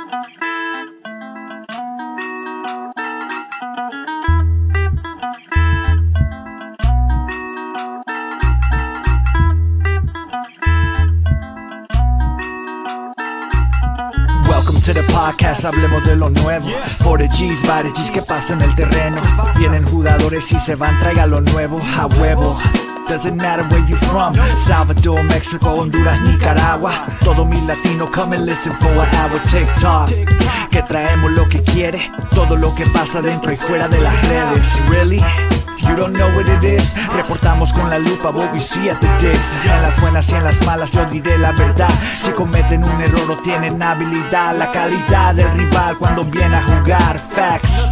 To the podcast, hablemos de lo nuevo. For the G's, by the G's, que pasa en el terreno. Vienen jugadores y se van, traiga lo nuevo. A huevo. Doesn't matter where you from. Salvador, Mexico, Honduras, Nicaragua. Todo mi latino, come and listen for an hour. TikTok, que traemos lo que quiere. Todo lo que pasa dentro y fuera de las redes. Really? You don't know what it is. Reportamos con la lupa what we see at the digs. En las buenas y en las malas yo diré la verdad. Si cometen un error o tienen habilidad, la calidad del rival cuando viene a jugar. Facts.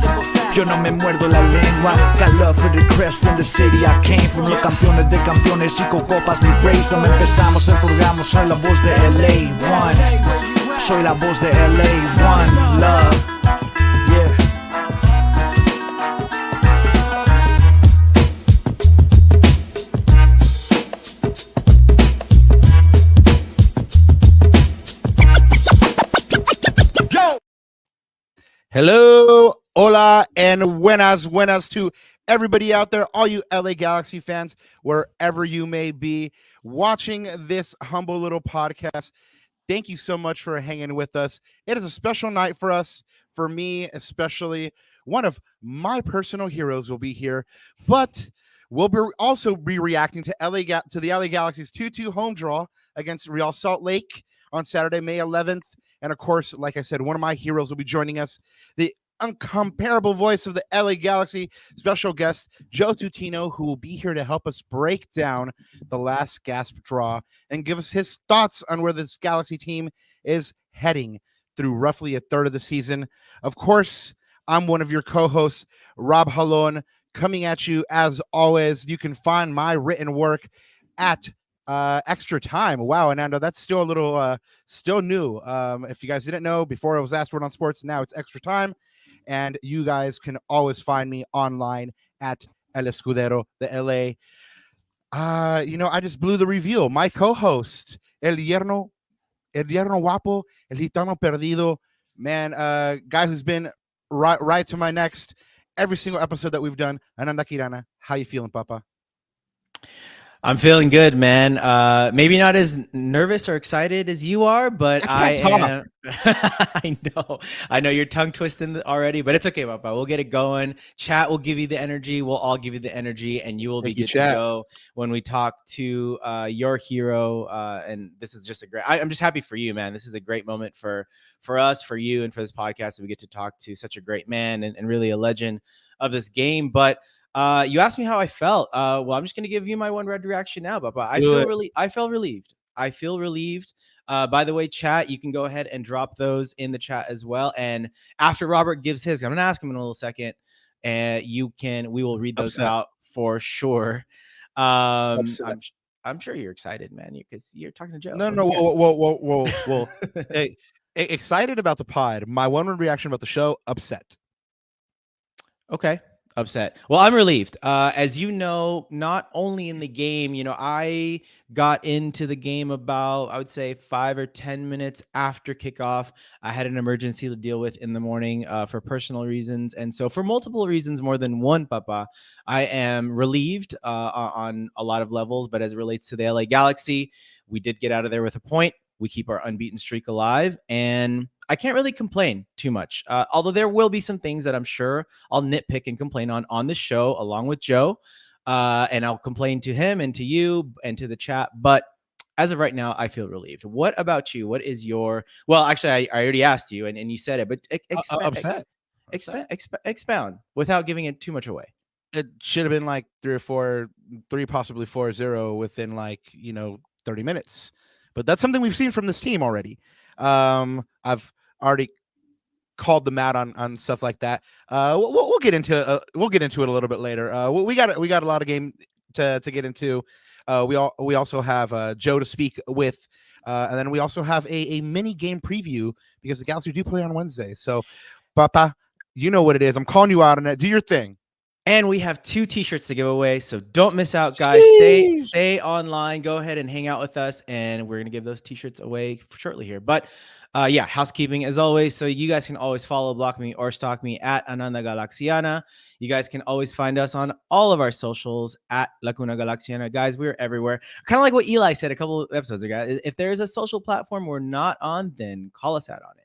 Yo no me muerdo la lengua. Got love for the crest in the city I came from. Los campeones de campeones y con copas mi race. No empezamos, empurgamos. Soy la voz de LA One. Soy la voz de LA One. Love. Yeah. Hello, hola, and buenas to everybody out there, all you LA Galaxy fans, wherever you may be watching this humble little podcast. Thank you so much for hanging with us. It is a special night for us, for me especially. One of my personal heroes will be here, but we'll also be reacting to the LA Galaxy's 2-2 home draw against Real Salt Lake on Saturday, May 11th. And of course, like I said, one of my heroes will be joining us, the uncomparable voice of the LA Galaxy, special guest, Joe Tutino, who will be here to help us break down the last gasp draw and give us his thoughts on where this Galaxy team is heading through roughly a third of the season. Of course, I'm one of your co-hosts, Rob Halon, coming at you as always. You can find my written work at Extra Time. Wow, Ananda, that's still a little still new. If you guys didn't know, before it was Asked Word on Sports, now it's Extra Time, and you guys can always find me online at El Escudero, the LA. I just blew the reveal. My co-host, El Yerno Guapo, El Gitano Perdido, man, guy who's been right to my next every single episode that we've done. Ananda Kirana, how you feeling, Papa? I'm feeling good, man. Maybe not as nervous or excited as you are, but I am. I know you're tongue twisting already, but it's okay, Papa. We'll get it going. Chat will give you the energy. We'll all give you the energy, and you will be good to go when we talk to your hero. And this is just I'm just happy for you, man. This is a great moment for us, for you, and for this podcast that we get to talk to such a great man and really a legend of this game. But you asked me how I felt. Well, I'm just going to give you my one red reaction now, Papa. I feel relieved. I feel relieved. By the way, chat, you can go ahead and drop those in the chat as well. And after Robert gives his, I'm going to ask him in a little second, and we will read those out for sure. I'm sure you're excited, man, because you're talking to Joe. No. Whoa. Hey, excited about the pod. My one word reaction about the show, upset. Okay. Upset. Well, I'm relieved. As you know, not only in the game, I got into the game about, I would say 5 or 10 minutes after kickoff. I had an emergency to deal with in the morning for personal reasons. And so for multiple reasons, more than one, Papa, I am relieved on a lot of levels. But as it relates to the LA Galaxy, we did get out of there with a point. We keep our unbeaten streak alive, and I can't really complain too much. Although there will be some things that I'm sure I'll nitpick and complain on this show, along with Joe, and I'll complain to him and to you and to the chat. But as of right now, I feel relieved. What about you? What is your? Well, actually, I already asked you, and you said it, but expound without giving it too much away. It should have been like 3 possibly 4-0 within 30 minutes. But that's something we've seen from this team already. I've already called them out on stuff like that. We'll get into it a little bit later. We got a lot of game to get into. We also have Joe to speak with, and then we also have a mini game preview because the Galaxy do play on Wednesday. So, Papa, you know what it is. I'm calling you out on that. Do your thing. And we have 2 t-shirts to give away, so don't miss out, guys. Stay online. Go ahead and hang out with us, and we're gonna give those t-shirts away shortly here. But yeah, housekeeping as always. So you guys can always follow, block me, or stalk me at Ananda Galaxiana. You guys can always find us on all of our socials at Lacuna Galaxiana. Guys, we're everywhere. Kind of like what Eli said a couple of episodes ago. If there is a social platform we're not on, then call us out on it.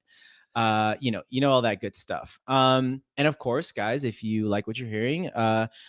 You know all that good stuff. And of course, guys, if you like what you're hearing,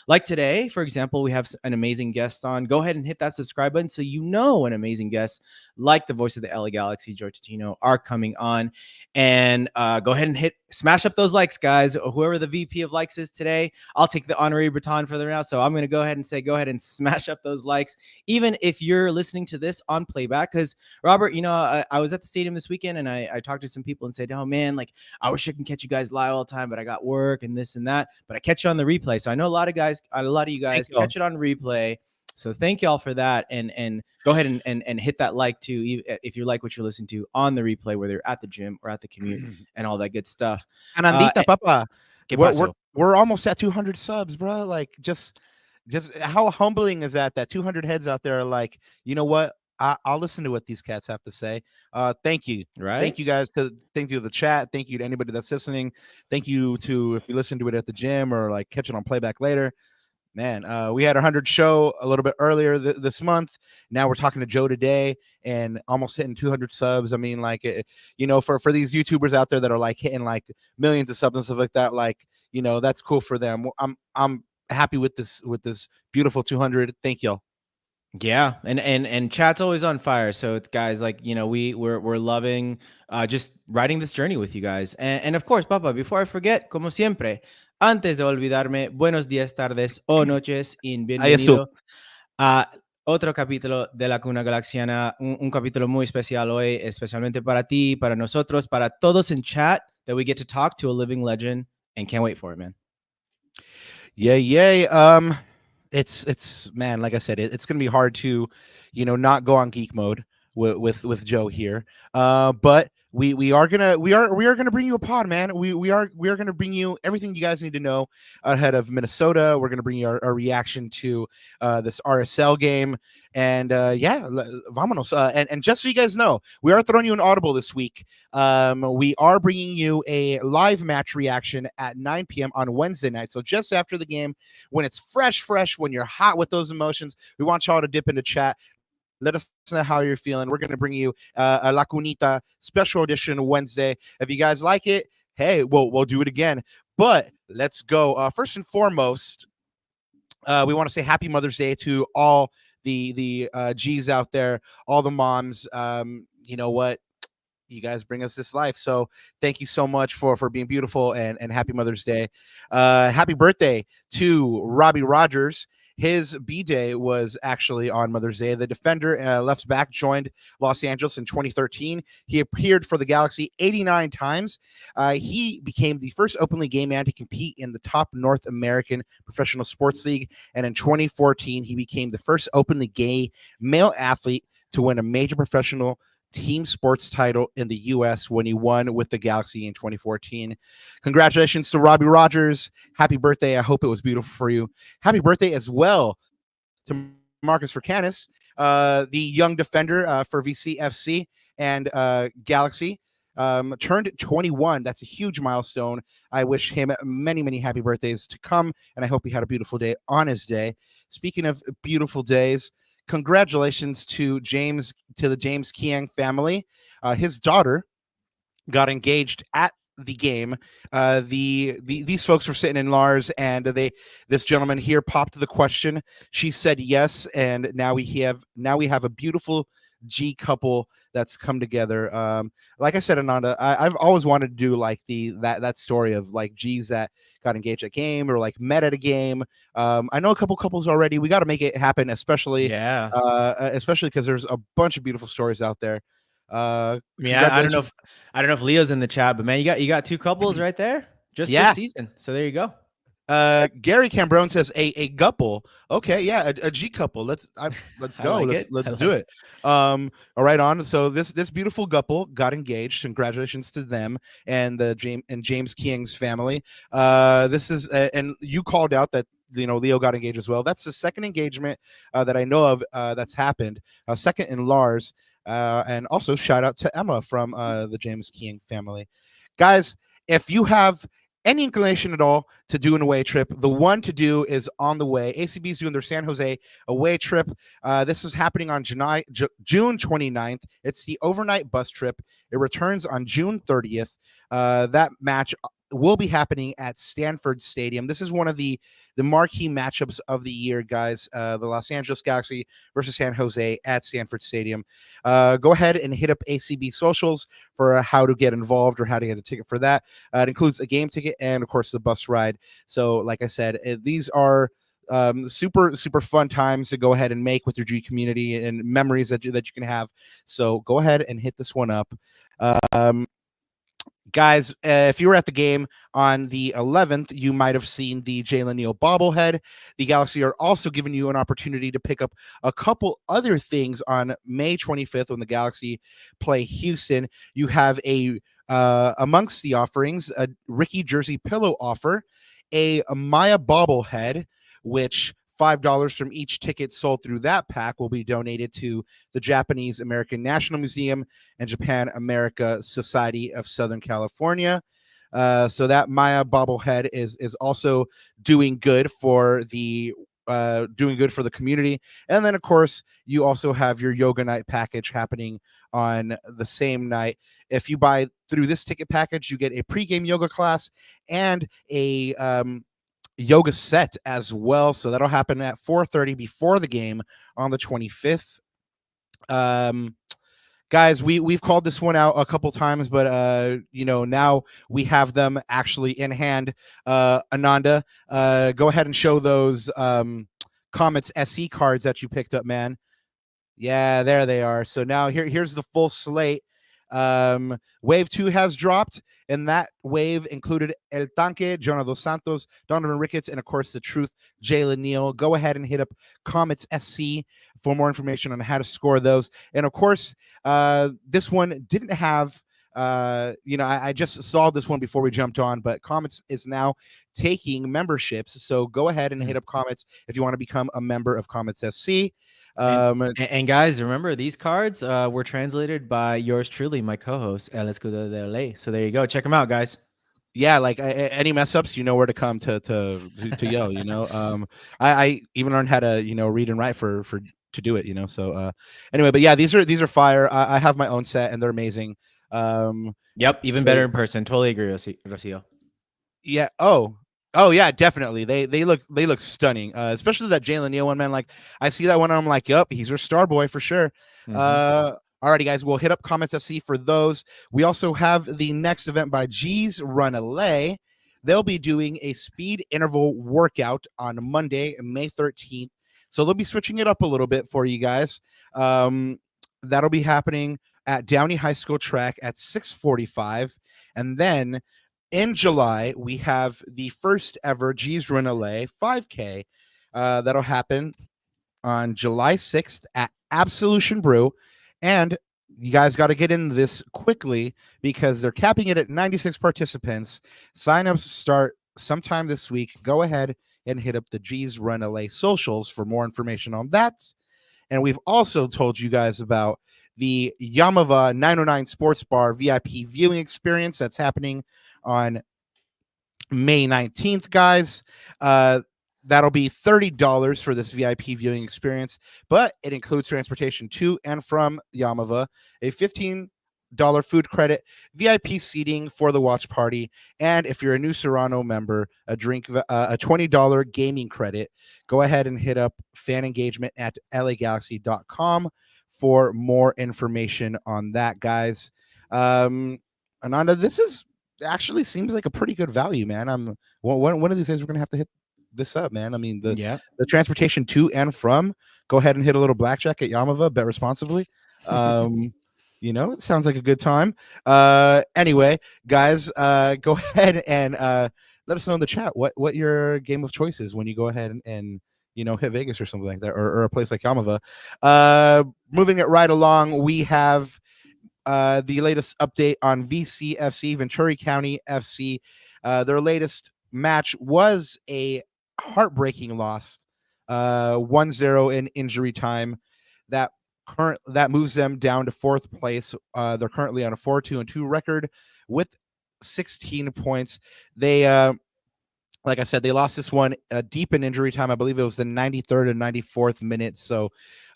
like today, for example, we have an amazing guest on. Go ahead and hit that subscribe button so you know an amazing guest like the voice of the LA Galaxy, George Tutino, are coming on. And go ahead and smash up those likes, guys. Whoever the VP of likes is today, I'll take the honorary baton for them now. So I'm going to go ahead and say, go ahead and smash up those likes, even if you're listening to this on playback. Because Robert, I was at the stadium this weekend and I talked to some people and said, oh man, like I wish I can catch you guys live all the time, but I got work and this and that. But I catch you on the replay. So I know a lot of you guys catch it on replay. So thank y'all for that, and go ahead and hit that like too if you like what you're listening to on the replay, whether you're at the gym or at the commute and all that good stuff. Anandita, papa, we're almost at 200 subs, bro. Like just how humbling is that 200 heads out there are like, you know what? I'll listen to what these cats have to say. Thank you. Right. Thank you guys. Thank you to the chat. Thank you to anybody that's listening. Thank you to if you listen to it at the gym or like catch it on playback later. Man, we had 100 show a little bit earlier this month. Now we're talking to Joe today and almost hitting 200 subs. I mean, like, for these YouTubers out there that are like hitting like millions of subs and stuff like that, like, that's cool for them. I'm happy with this beautiful 200. Thank y'all. Yeah, and chat's always on fire. So it's guys like we're loving just riding this journey with you guys. And of course, Papa, before I forget, como siempre, antes de olvidarme, buenos días, tardes o noches y bienvenido a otro capítulo de la Cuna Galaxiana, un capítulo muy especial hoy, especialmente para ti, para nosotros, para todos in chat that we get to talk to a living legend, and can't wait for it, man. Yay. It's man, like I said, it's gonna be hard to, not go on geek mode with Joe here. But we are gonna bring you a pod, man. We are gonna bring you everything you guys need to know ahead of Minnesota. We're gonna bring you our reaction to this RSL game, and vámonos. And just so you guys know, we are throwing you an audible this week. We are bringing you a live match reaction at 9 p.m. on Wednesday night. So just after the game, when it's fresh, when you're hot with those emotions, we want y'all to dip into chat. Let us know how you're feeling. We're going to bring you a La Cunita special edition Wednesday. If you guys like it, hey, we'll do it again. But let's go. First and foremost, we want to say Happy Mother's Day to all the G's out there, all the moms. You know what? You guys bring us this life. So thank you so much for being beautiful and Happy Mother's Day. Happy birthday to Robbie Rogers. His B-Day was actually on Mother's Day. The defender, left back, joined Los Angeles in 2013. He appeared for the Galaxy 89 times. He became the first openly gay man to compete in the top North American professional sports league. And in 2014, he became the first openly gay male athlete to win a major professional team sports title in the U.S. when he won with the Galaxy in 2014. Congratulations to Robbie Rogers. Happy birthday. I hope it was beautiful for you. Happy birthday as well to Marcus Furcanis, the young defender for VCFC and Galaxy. Turned 21. That's a huge milestone. I wish him many, many happy birthdays to come, and I hope he had a beautiful day on his day. Speaking of beautiful days, congratulations to the James Kiang family. His daughter got engaged at the game. These folks were sitting in Lars, and this gentleman here popped the question. She said yes, and now we have a beautiful G couple that's come together. Like I said, Ananda, I've always wanted to do like that story of like G's that got engaged at game or like met at a game. I know a couple couples already. We got to make it happen, especially because there's a bunch of beautiful stories out there. I don't know if Leo's in the chat, but man, you got 2 couples right there this season. So there you go. Gary Cambrone says a couple. Okay, yeah, a G couple. Let's go. Let's do it. All right, on. So this beautiful couple got engaged. Congratulations to them and James Kiang's family. This is and you called out that Leo got engaged as well. That's the second engagement that I know of that's happened. Second in Lars. And also shout out to Emma from the James King family. Guys, if you have any inclination at all to do an away trip, the one to do is on the way. ACB is doing their San Jose away trip. This is happening on June 29th. It's the overnight bus trip. It returns on June 30th. That match will be happening at Stanford Stadium. This is one of the marquee matchups of the year, guys. The Los Angeles Galaxy versus San Jose at Stanford Stadium. Go ahead and hit up ACB socials for how to get involved or how to get a ticket for that. It includes a game ticket and, of course, the bus ride. So, like I said, these are super fun times to go ahead and make with your G community and memories that you can have. So go ahead and hit this one up. Guys, if you were at the game on the 11th, you might have seen the Jalen Neal bobblehead. The Galaxy are also giving you an opportunity to pick up a couple other things on May 25th when the Galaxy play Houston. You have amongst the offerings, a Ricky jersey pillow offer, a Maya bobblehead, which $5 from each ticket sold through that pack will be donated to the Japanese American National Museum and Japan America Society of Southern California. So that Maya bobblehead is also doing good for the community. And then, of course, you also have your yoga night package happening on the same night. If you buy through this ticket package, you get a pregame yoga class and a yoga set as well. So that'll happen at 4:30 before the game on the 25th. Guys, we've called this one out a couple times, but now we have them actually in hand. Ananda, go ahead and show those Comets SC cards that you picked up, man. Yeah, there they are. So now here's the full slate. Wave 2 has dropped, and that wave included El Tanque, Jonah Dos Santos, Donovan Ricketts, and of course the Truth, Jalen Neal. Go ahead and hit up Comets SC for more information on how to score those. And of course, this one didn't have I just saw this one before we jumped on, but Comets is now taking memberships. So go ahead and hit up Comets if you want to become a member of Comets SC. And guys, remember, these cards were translated by yours truly, my co-host, El Escudo de Ley. So there you go. Check them out, guys. Yeah, like any mess ups, you know where to come to yell. I even learned how to read and write for to do it. So anyway, but yeah, these are fire. I have my own set and they're amazing. Yep, even better in person. Totally agree, Rocio. Yeah. Oh yeah, definitely. They look stunning. Especially that Jalen Neal one, man. Like I see that one, and I'm like, yup, he's our star boy for sure. Mm-hmm. Alrighty, guys, we'll hit up Comets SC for those. We also have the next event by G's Run LA. They'll be doing a speed interval workout on Monday, May 13th. So they'll be switching it up a little bit for you guys. That'll be happening at Downey High School track at 6:45. And then in July, we have the first ever G's Run LA 5K. That'll happen on July 6th at Absolution Brew. And you guys got to get into this quickly because they're capping it at 96 participants. Sign-ups start sometime this week. Go ahead and hit up the G's Run LA socials for more information on that. And we've also told you guys about the Yamava 909 Sports Bar VIP viewing experience that's happening on May 19th, guys. That'll be $30 for this VIP viewing experience, but it includes transportation to and from Yamava, a $15 food credit, VIP seating for the watch party, and if you're a new Serrano member, a $20 gaming credit. Go ahead and hit up fan engagement at lagalaxy.com for more information on that, guys. Ananda, this is actually seems like a pretty good value, man. One of these days we're gonna have to hit this up, man. I mean, the transportation to and from. Go ahead and hit a little blackjack at Yamava. Bet responsibly. It sounds like a good time. Anyway, guys, go ahead and let us know in the chat what your game of choice is when you go ahead and hit Vegas or something like that, or a place like Yamava. Moving it right along, we have the latest update on VCFC, Ventura County FC. Their latest match was a heartbreaking loss, 1-0 in injury time. That moves them down to 4th place. They're currently on a 4-2-2 record with 16 points. They like I said, they lost this one deep in injury time. I believe it was the 93rd and 94th minute. So,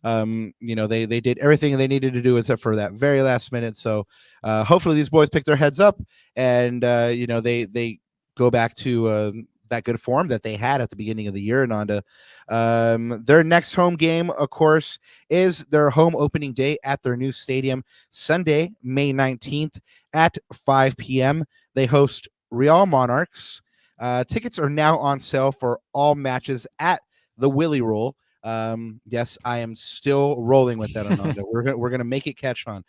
they did everything they needed to do except for that very last minute. So, hopefully these boys pick their heads up and, they go back to that good form that they had at the beginning of the year, Ananda. Their next home game, of course, is their home opening day at their new stadium, Sunday, May 19th at 5 p.m. They host Real Monarchs. Tickets are now on sale for all matches at the Willy Roll. Yes, I am still rolling with that, Ananda. We're gonna make it catch on.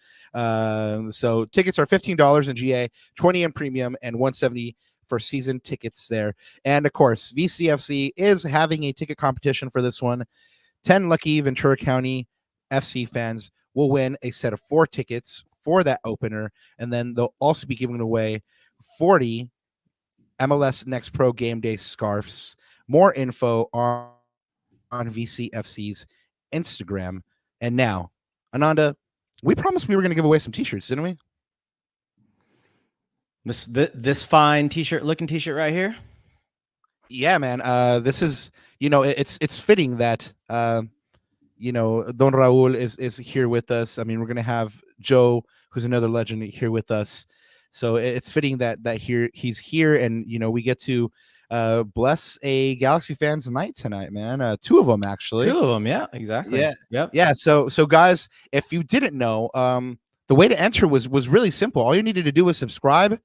So tickets are $15 in GA, $20 in premium, and $170 for season tickets there. And of course, VCFC is having a ticket competition for this one. 10 lucky Ventura County FC fans will win a set of 4 tickets for that opener, and then they'll also be giving away 40 MLS Next Pro Game Day scarves. More info on VCFC's Instagram. And now, Ananda, we promised we were going to give away some t-shirts, didn't we? This fine looking t-shirt right here. Yeah, man. This is, it's fitting that Don Raul is here with us. I mean, we're going to have Joe, who's another legend, here with us. So it's fitting that he's here, and we get to bless a Galaxy fans night tonight, man. 2 of them actually. 2 of them, yeah, exactly. Yeah, yep. Yeah. So guys, if you didn't know, the way to enter was really simple. All you needed to do was subscribe,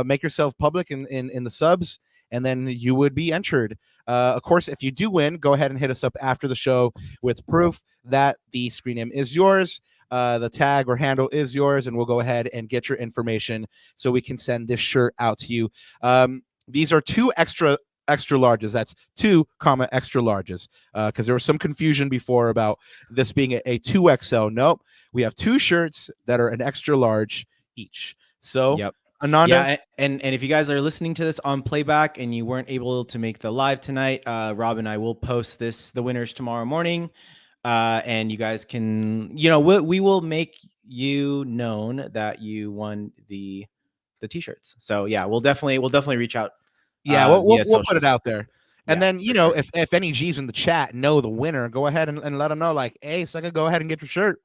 make yourself public in the subs, and then you would be entered. Of course, if you do win, go ahead and hit us up after the show with proof that the screen name is yours. The tag or handle is yours, and we'll go ahead and get your information so we can send this shirt out to you. These are 2 extra larges. That's 2 extra larges, because there was some confusion before about this being a 2XL. Nope, we have 2 shirts that are an extra large each. So, yep. Ananda. Yeah, and if you guys are listening to this on playback and you weren't able to make the live tonight, Rob and I will post the winners tomorrow morning. And you guys can, we will make you known that you won the t-shirts. So yeah, we'll definitely reach out. Yeah, we'll put it out there. And then, sure. if any G's in the chat know the winner, go ahead and let them know, like, hey, sucker, go ahead and get your shirt.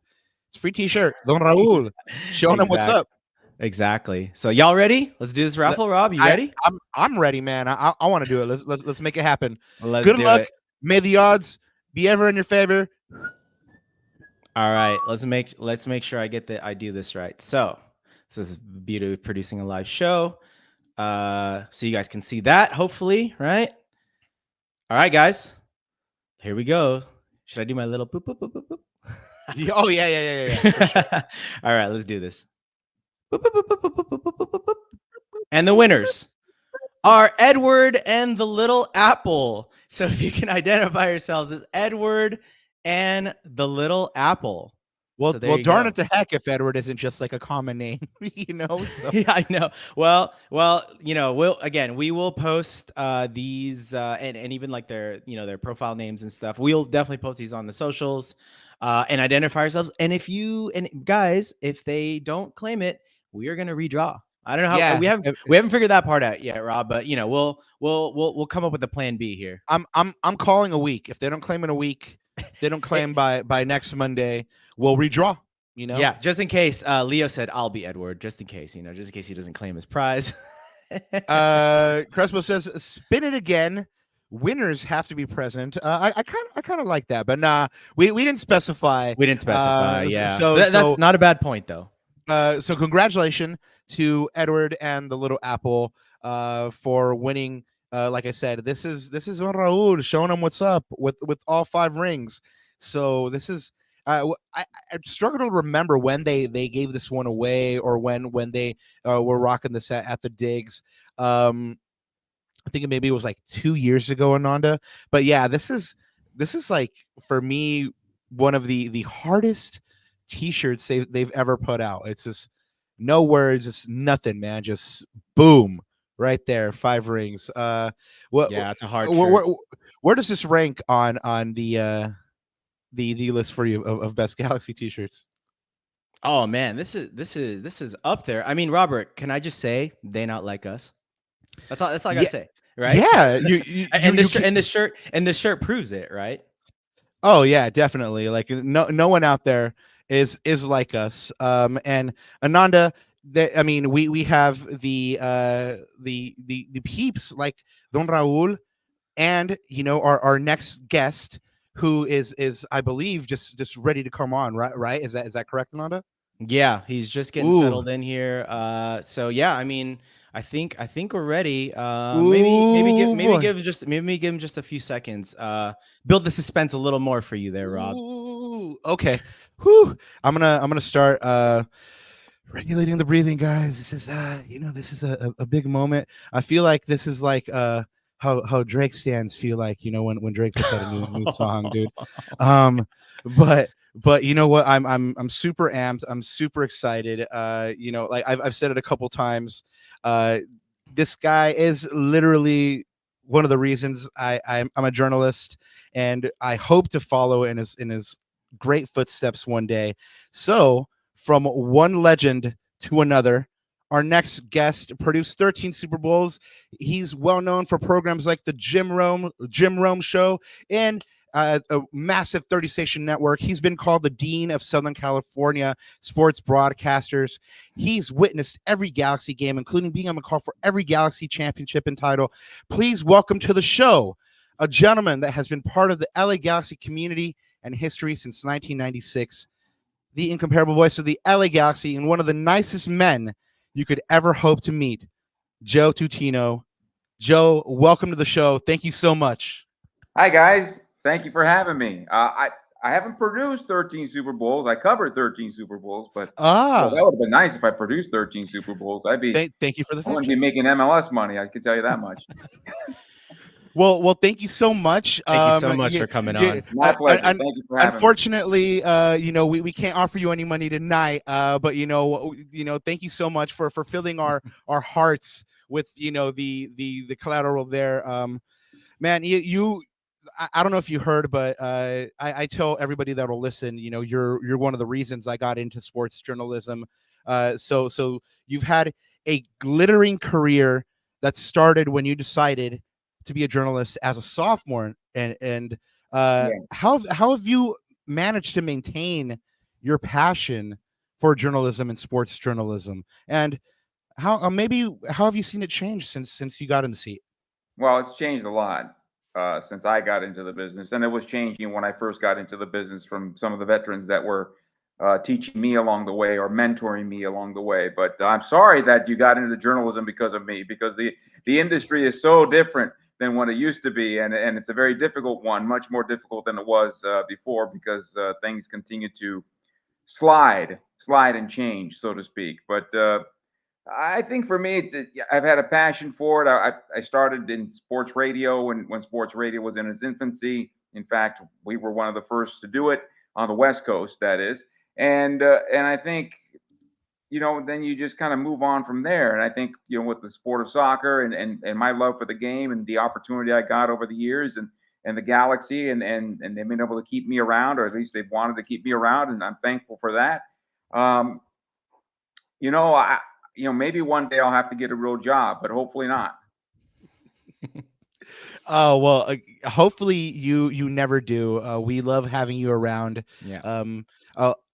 It's a free t-shirt. Don Raul. Showing them what's up. Exactly. So y'all ready? Let's do this raffle, Rob. You ready? I'm ready, man. I want to do it. Let's make it happen. Good luck. May the odds be ever in your favor. All right, let's make sure I do this right. So this is the beauty of producing a live show. So you guys can see that, hopefully, right? All right, guys, here we go. Should I do my little boop boop boop boop boop? Oh yeah. Sure. All right, let's do this. Boop, boop, boop, boop, boop, boop, boop, boop, boop. And the winners are Edward and the Little Apple. So if you can identify yourselves as Edward and the Little Apple. Well, darn it to heck if Edward isn't just like a common name, So. Yeah, I know. Well, we will post these and even like their profile names and stuff. We'll definitely post these on the socials and identify ourselves. And guys, if they don't claim it, we are gonna redraw. I don't know how we haven't figured that part out yet, Rob. But we'll come up with a plan B here. I'm calling a week. If they don't claim in a week. They don't claim by next Monday, we'll redraw, Yeah, just in case. Leo said, I'll be Edward, just in case, just in case he doesn't claim his prize. Crespo says, spin it again. Winners have to be present. I kind of like that, but nah, we didn't specify. Yeah. So that's not a bad point, though. So congratulations to Edward and the Little Apple for winning. Like I said, this is Raul showing them what's up with all 5 rings. So this is I struggle to remember when they gave this one away or when they were rocking this at the digs. I think maybe it was like 2 years ago, Ananda. But yeah, this is like for me one of the hardest t-shirts they've ever put out. It's just no words, just nothing, man. Just boom. right there, 5 rings. What Yeah, it's a hard where, shirt. where, where does this rank on the list for you of best Galaxy t-shirts? Oh man, this is up there. I mean, Robert, can I just say they not like us? That's all I gotta Yeah, say, right? yeah. and You this shirt can. and this shirt proves it, right? Oh yeah, definitely. Like no one out there is like us. And Ananda, I mean, we have the peeps like Don Raul, and our next guest, who is I believe just ready to come on. Right? Is that correct, Ananda? Yeah, he's just getting Ooh, settled in here. So yeah, I mean, I think we're ready. Maybe give ooh boy. maybe give him just a few seconds. Build the suspense a little more for you there, Rob. Ooh, okay. Whew. I'm gonna start regulating the breathing, guys. This is this is a big moment. I feel like this is like how Drake stands feel like, when Drake puts out a new song, dude. Um but you know what? I'm super amped. I'm super excited. Like I've said it a couple times. Uh this guy is literally one of the reasons I'm a journalist, and I hope to follow in his great footsteps one day. So, from one legend to another, our next guest produced 13 Super Bowls. He's well known for programs like the Jim Rome Show, and a massive 30 station network. He's been called the Dean of Southern California sports broadcasters. He's witnessed every Galaxy game, including being on the call for every Galaxy championship and title. Please welcome to the show a gentleman that has been part of the LA Galaxy community and history since 1996, the incomparable voice of the LA Galaxy and one of the nicest men you could ever hope to meet, Joe Tutino. Joe, welcome to the show. Thank you so much. Hi guys, thank you for having me. I haven't produced 13 Super Bowls. I covered 13 Super Bowls, but that would have been nice if I produced 13 Super Bowls. Thank you for the I wouldn't be fiction. making MLS money. I can tell you that much. Well, thank you so much. Thank you so much for coming on. My pleasure. Thank you for having me. Unfortunately, we can't offer you any money tonight. But thank you so much for filling our hearts with the collateral there. Man, I don't know if you heard, but I tell everybody that will listen, you're one of the reasons I got into sports journalism. So you've had a glittering career that started when you decided to be a journalist as a sophomore, and Yeah. how have you managed to maintain your passion for journalism and sports journalism, and how have you seen it change since you got in the seat? Well, it's changed a lot since I got into the business, and it was changing when I first got into the business from some of the veterans that were teaching me along the way or mentoring me along the way. But I'm sorry that you got into journalism because of me, because the industry is so different than what it used to be, and it's a very difficult one, much more difficult than it was before, because things continue to slide and change, so to speak. But I think for me, I've had a passion for it. I started in sports radio when sports radio was in its infancy. In fact, we were one of the first to do it on the West Coast, that is. And I think, then you just kind of move on from there. And I think, with the sport of soccer and my love for the game and the opportunity I got over the years, and the Galaxy, and they've been able to keep me around, or at least they've wanted to keep me around, and I'm thankful for that. Um, I maybe one day I'll have to get a real job, but hopefully not. Oh well, hopefully you never do. We love having you around. Yeah.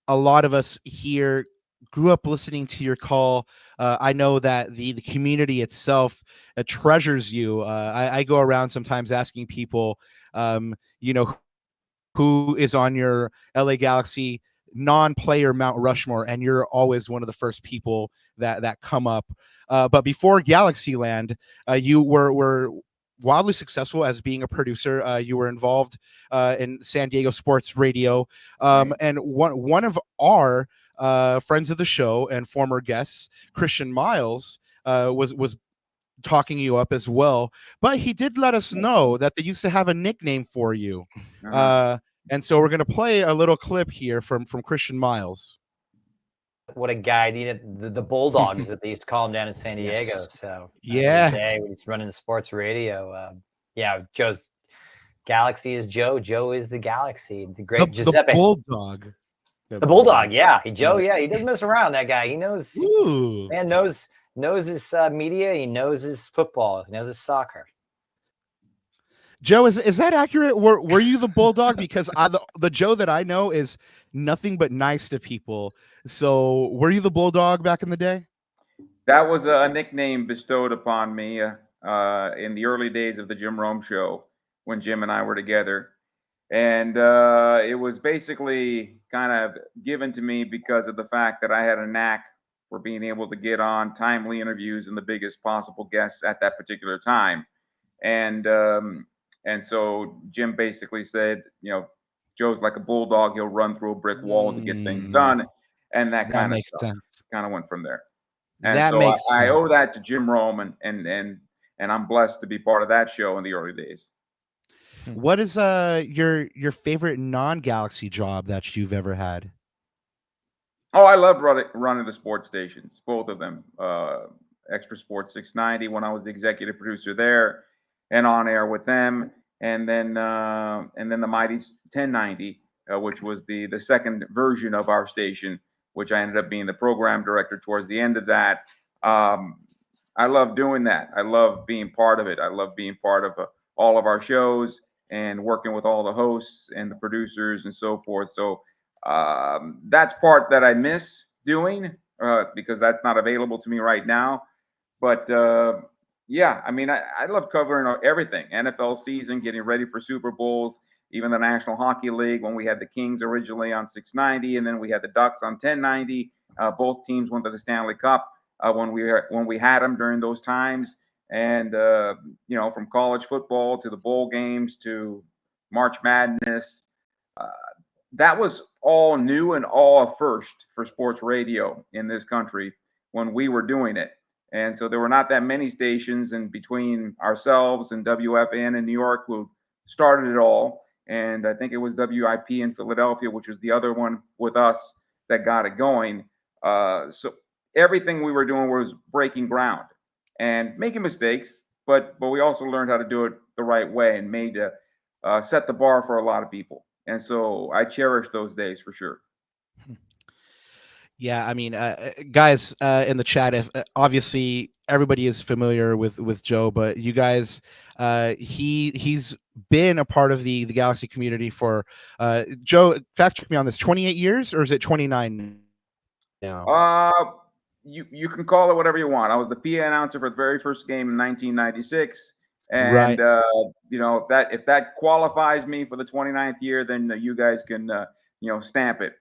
A lot of us here grew up listening to your call. I know that the community itself treasures you. I go around sometimes asking people, you know, who is on your LA Galaxy non-player Mount Rushmore, and you're always one of the first people that come up. But before Galaxyland, you were wildly successful as being a producer. You were involved in San Diego sports radio, and one of our friends of the show and former guests, Christian Miles, was talking you up as well. But he did let us know that they used to have a nickname for you. Uh-huh. And so we're going to play a little clip here from Christian Miles. what a guy the Bulldogs that they used to call him down in San Diego. Yes. So Yeah. day when he's running the sports radio. Yeah, Joe's Galaxy is Joe. Joe is the Galaxy. The great Giuseppe. The Bulldog. The Bulldog. Yeah, Joe. Yeah, he doesn't mess around. That guy. He knows. Ooh. Man knows his media. He knows his football. He knows his soccer. Joe, is that accurate? Were you the Bulldog? Because the Joe that I know is nothing but nice to people. So were you the Bulldog back in the day? That was a nickname bestowed upon me in the early days of the Jim Rome show when Jim and I were together. And it was basically kind of given to me because of the fact that I had a knack for being able to get on timely interviews and the biggest possible guests at that particular time. And so Jim basically said, Joe's like a bulldog. He'll run through a brick wall to get things done. And that kind of makes sense. Kind of went from there. And that so makes sense. I owe that to Jim Rome, and I'm blessed to be part of that show in the early days. What is your favorite non-Galaxy job that you've ever had? Oh, I love running the sports stations, both of them. Extra Sports 690 when I was the executive producer there, and on air with them, and then the Mighty 1090, which was the second version of our station, which I ended up being the program director towards the end of that. I love doing that. I love being part of it. I love being part of all of our shows and working with all the hosts and the producers and so forth. So that's part that I miss doing because that's not available to me right now. But yeah, I mean, I love covering everything. NFL season, getting ready for Super Bowls, even the National Hockey League when we had the Kings originally on 690, and then we had the Ducks on 1090. Both teams went to the Stanley Cup when we had them during those times. And from college football to the bowl games to March Madness, that was all new and all a first for sports radio in this country when we were doing it. And so there were not that many stations, and between ourselves and WFN in New York who started it all, and I think it was WIP in Philadelphia, which was the other one with us that got it going. So everything we were doing was breaking ground and making mistakes, but we also learned how to do it the right way and made set the bar for a lot of people. And so I cherish those days for sure. Yeah, I mean, guys in the chat, if obviously everybody is familiar with Joe, but you guys, he's been a part of the Galaxy community for Joe. Fact check me on this: 28 years, or is it 29 now? You can call it whatever you want. I was the PA announcer for the very first game in 1996, and right. If that qualifies me for the 29th year, then you guys can stamp it.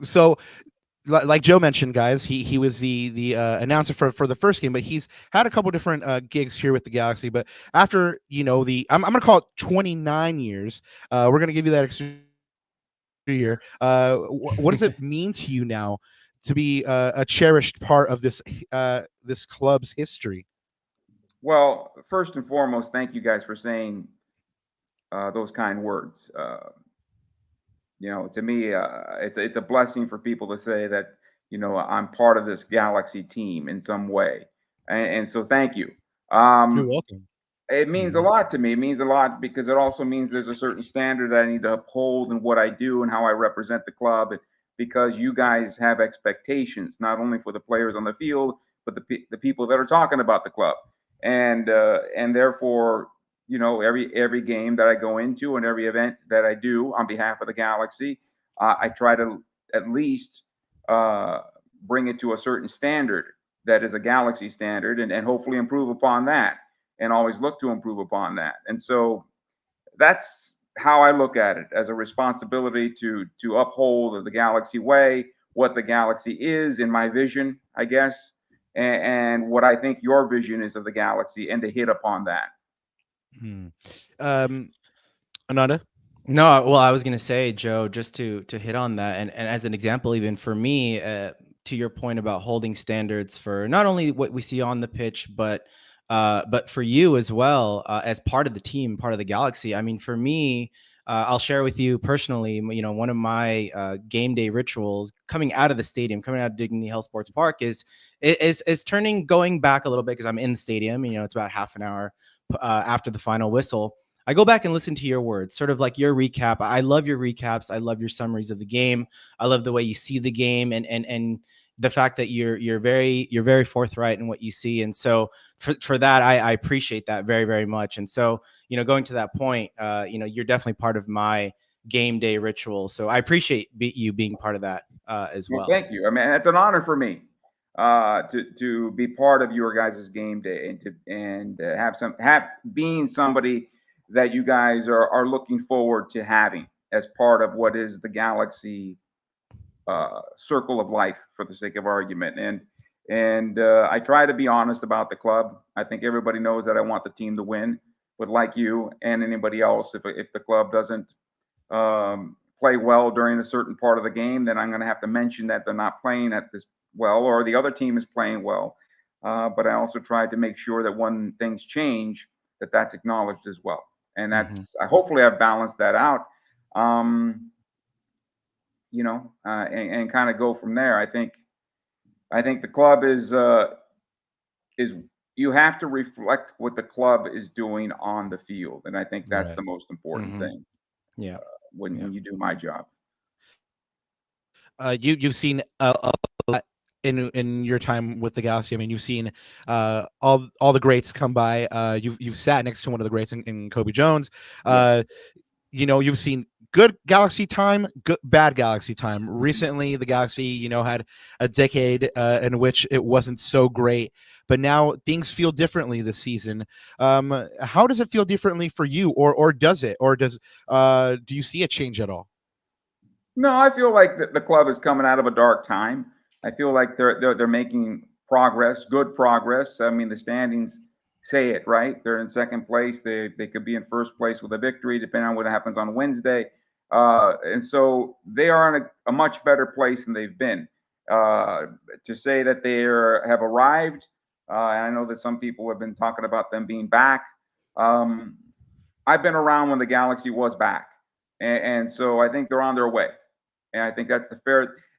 So like Joe mentioned, guys, he was the announcer for the first game, but he's had a couple different gigs here with the Galaxy. But after I'm gonna call it 29 years, we're gonna give you that extra year. What does it mean to you now to be a cherished part of this club's history? Well, first and foremost, thank you guys for saying those kind words. To me, it's a blessing for people to say that, I'm part of this Galaxy team in some way. And so thank you. You're welcome. It means a lot to me. It means a lot because it also means there's a certain standard that I need to uphold in what I do and how I represent the club. Because you guys have expectations, not only for the players on the field, but the people that are talking about the club. And therefore, every game that I go into and every event that I do on behalf of the Galaxy, I try to at least bring it to a certain standard that is a Galaxy standard, and hopefully improve upon that, and always look to improve upon that. And so that's how I look at it, as a responsibility to uphold the Galaxy way, what the Galaxy is in my vision, I guess, and what I think your vision is of the Galaxy, and to hit upon that. Ananda? No, well, I was gonna say, Joe, just to hit on that, and as an example, even for me, to your point about holding standards for not only what we see on the pitch, but for you as well, as part of the team, part of the Galaxy. I mean, for me, I'll share with you personally, one of my game day rituals coming out of the stadium, coming out of Dignity Health Sports Park is going back a little bit because I'm in the stadium. It's about half an hour after the final whistle. I go back and listen to your words, sort of like your recap. I love your recaps. I love your summaries of the game. I love the way you see the game and the fact that you're very forthright in what you see. And so for that, I appreciate that very, very much. And so, going to that point, you're definitely part of my game day ritual. So I appreciate you being part of that as well. Thank you. I mean, it's an honor for me to be part of your guys' game day and have being somebody that you guys are looking forward to having as part of what is the Galaxy circle of life, for the sake of argument. And I try to be honest about the club. I think everybody knows that I want the team to win, but like you and anybody else, if the club doesn't play well during a certain part of the game, then I'm going to have to mention that they're not playing at this well, or the other team is playing well. But I also try to make sure that when things change, that's acknowledged as well. And that's hopefully I've balanced that out. And kind of go from there. I think the club is you have to reflect what the club is doing on the field, and I think that's the most important thing. Yeah, when you do my job. You've seen a lot in your time with the Galaxy. I mean, you've seen all the greats come by. You've sat next to one of the greats in Kobe Jones. You've seen good Galaxy time, bad Galaxy time. Recently, the Galaxy, had a decade in which it wasn't so great, but now things feel differently this season. How does it feel differently for you, or does it, or do you see a change at all? No, I feel like the club is coming out of a dark time. I feel like they're making progress, good progress. I mean, the standings say it, right? They're in second place. They could be in first place with a victory, depending on what happens on Wednesday. And so they are in a much better place than they've been. To say that they have arrived, and I know that some people have been talking about them being back. I've been around when the Galaxy was back, and so I think they're on their way. And I think that's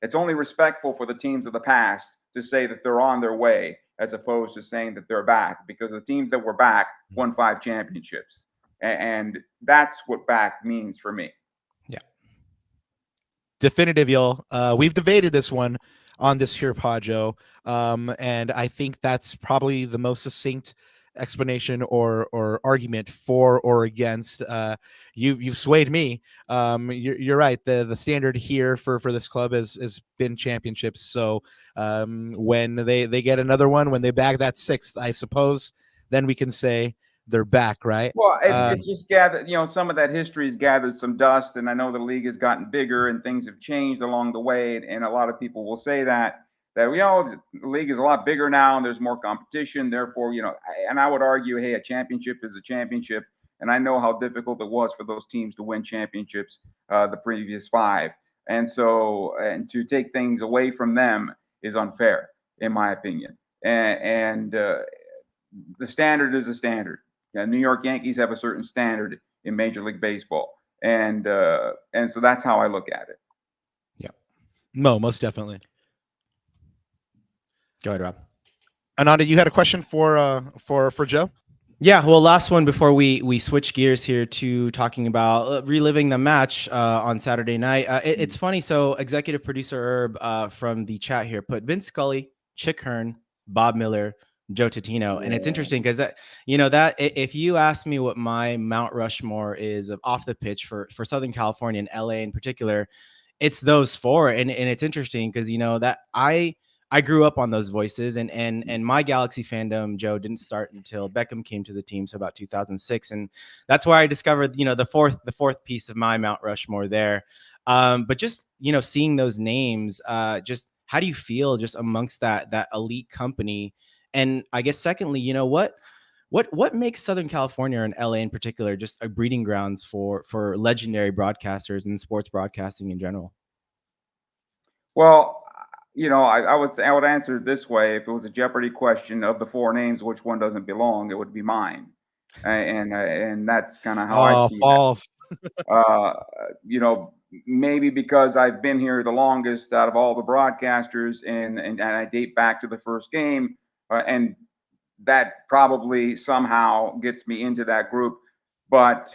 it's only respectful for the teams of the past to say that they're on their way, as opposed to saying that they're back, because the teams that were back won 5 championships. And that's what back means for me. Yeah. Definitive, y'all. We've debated this one on this here pod, Joe. And I think that's probably the most succinct explanation or argument for or against. You've swayed me. You're right. The standard here for this club has been championships. So when they get another one, when they bag that 6th, I suppose, then we can say they're back, right? Well, it's just gathered, some of that history has gathered some dust, and I know the league has gotten bigger and things have changed along the way, and a lot of people will say that the league is a lot bigger now and there's more competition. Therefore, and I would argue, hey, a championship is a championship, and I know how difficult it was for those teams to win championships the previous 5, and to take things away from them is unfair, in my opinion. And the standard is a standard. New York Yankees have a certain standard in Major League Baseball, and so that's how I look at it. Yeah, most definitely. Go ahead, Rob. Ananda, you had a question for Joe? Yeah, well, last one before we switch gears here to talking about reliving the match on Saturday night. It's funny. So executive producer Herb from the chat here put Vince Scully, Chick Hearn, Bob Miller, Joe Tutino. And it's interesting because that if you ask me what my Mount Rushmore is of off the pitch for Southern California and LA in particular, it's those 4. And it's interesting because, that I grew up on those voices, and my Galaxy fandom, Joe, didn't start until Beckham came to the team, so about 2006, and that's where I discovered, the fourth piece of my Mount Rushmore there. But just seeing those names, just how do you feel just amongst that elite company? And I guess secondly, what makes Southern California and LA in particular just a breeding grounds for legendary broadcasters and sports broadcasting in general? Well, I would answer it this way. If it was a Jeopardy question of the 4 names, which one doesn't belong, it would be mine. and that's kind of how I see false. that. You know, maybe because I've been here the longest out of all the broadcasters, and I date back to the first game, and that probably somehow gets me into that group. But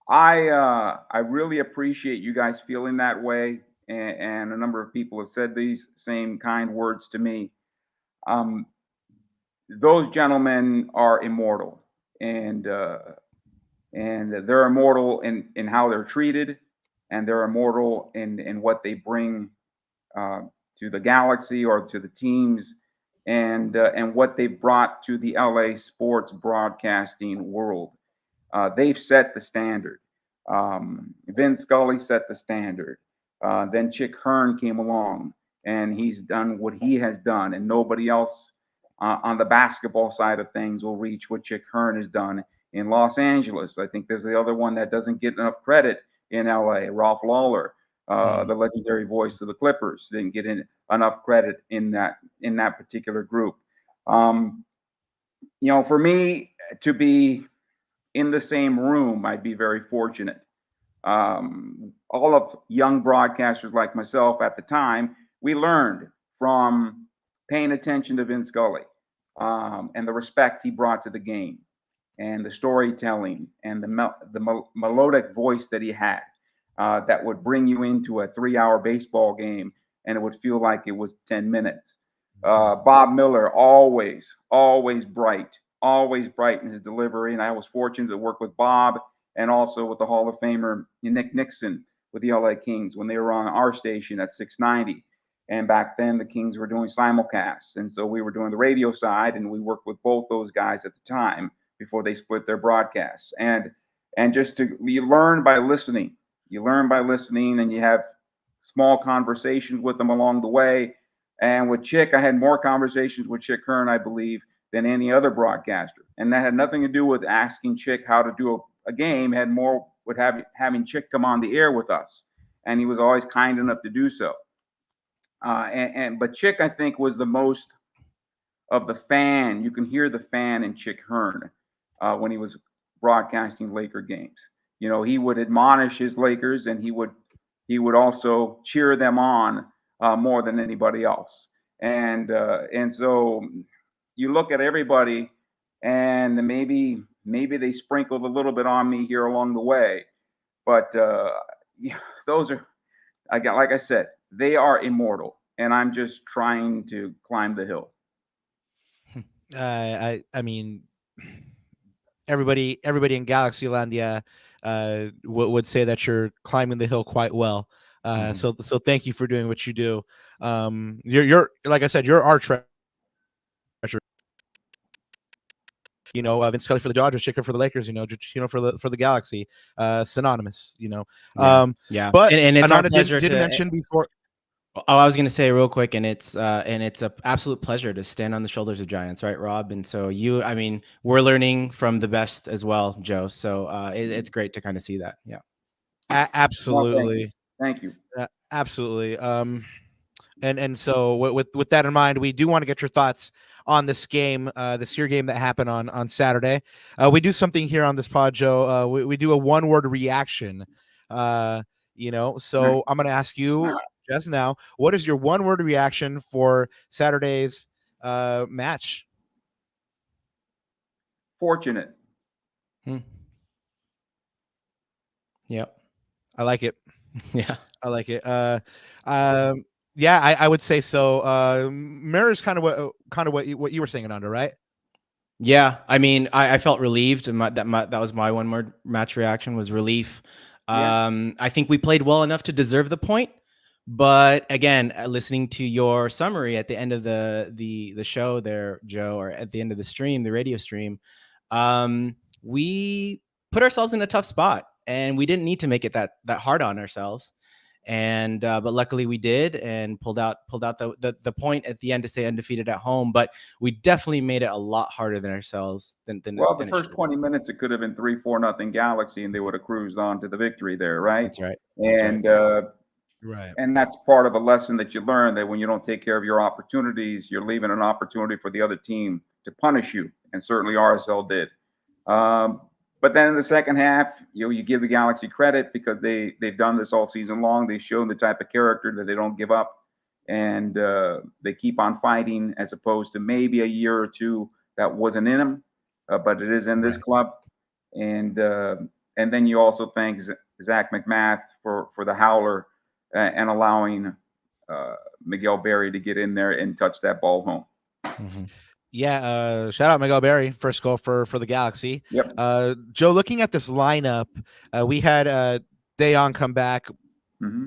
I really appreciate you guys feeling that way, and a number of people have said these same kind words to me. Those gentlemen are immortal, and they're immortal in how they're treated, and they're immortal in what they bring to the galaxy or to the teams, and what they've brought to the LA sports broadcasting world. They've set the standard. Vin Scully set the standard. Then Chick Hearn came along, and he's done what he has done, and nobody else on the basketball side of things will reach what Chick Hearn has done in Los Angeles. I think there's the other one that doesn't get enough credit in LA, Ralph Lawler, the legendary voice of the Clippers, didn't get enough credit in that particular group. You know, for me to be in the same room, I'd be very fortunate. All of young broadcasters like myself at the time, we learned from paying attention to Vin Scully, and the respect he brought to the game, and the storytelling, and the melodic voice that he had, that would bring you into a 3-hour baseball game, and it would feel like it was 10 minutes. Bob Miller, always bright in his delivery, and I was fortunate to work with Bob and also with the Hall of Famer Nick Nixon with the LA Kings when they were on our station at 690. And back then, the Kings were doing simulcasts, and so we were doing the radio side, and we worked with both those guys at the time before they split their broadcasts. And you learn by listening. You learn by listening, and you have small conversations with them along the way. And with Chick, I had more conversations with Chick Hearn, I believe, than any other broadcaster. And that had nothing to do with asking Chick how to do a game. It had more with having Chick come on the air with us. And he was always kind enough to do so. But Chick, I think, was the most of the fan. You can hear the fan in Chick Hearn when he was broadcasting Laker games. You know, he would admonish his Lakers, and he would also cheer them on more than anybody else. And so you look at everybody, and maybe they sprinkled a little bit on me here along the way, but those are, like I said, they are immortal, and I'm just trying to climb the hill. I mean, everybody in Galaxylandia would say that you're climbing the hill quite well. So thank you for doing what you do. You're like I said, you're our treasure. You know, Vince Scully for the Dodgers, Chicker for the Lakers. You know, Tutino for the Galaxy. Synonymous. You know. Yeah. But and it's Ananda our pleasure did mention before. Oh, I was going to say real quick, and it's an absolute pleasure to stand on the shoulders of giants, right, Rob? And so I mean, we're learning from the best as well, Joe. So it's great to kind of see that. Yeah. Absolutely. Well, thank you. Absolutely. And so with that in mind, we do want to get your thoughts on this game, this year game that happened on Saturday. We do something here on this pod, Joe. We do a 1-word reaction. You know, so I'm going to ask you just now, what is your 1-word reaction for Saturday's match? Fortunate. Yep. I like it. Yeah. I like it. Yeah, I would say so. Mirrors kind of what you were saying, Ananda, right? Yeah, I mean, I felt relieved, and that was my 1-word match reaction, was relief. Yeah. I think we played well enough to deserve the point, but again, listening to your summary at the end of the show there, Joe, or at the end of the stream, the radio stream, we put ourselves in a tough spot, and we didn't need to make it that hard on ourselves. And but luckily we did, and pulled out the point at the end to stay undefeated at home. But we definitely made it a lot harder than ourselves. The first 20 minutes, it could have been 3-4-0 Galaxy, and they would have cruised on to the victory there, right? That's right. Right. And that's part of a lesson that you learn, that when you don't take care of your opportunities, you're leaving an opportunity for the other team punish you, and certainly RSL did. But then in the second half, you give the Galaxy credit because they've done this all season long. They've shown the type of character that they don't give up, and they keep on fighting, as opposed to maybe a year or two that wasn't in them, but it is in this club. And then you also thank Zach McMath for the howler and allowing Miguel Berry to get in there and touch that ball home. Mm-hmm. Yeah, shout out Miguel Berry, first goal for the Galaxy. Yep. Joe, looking at this lineup, we had Dejan come back, Mm-hmm.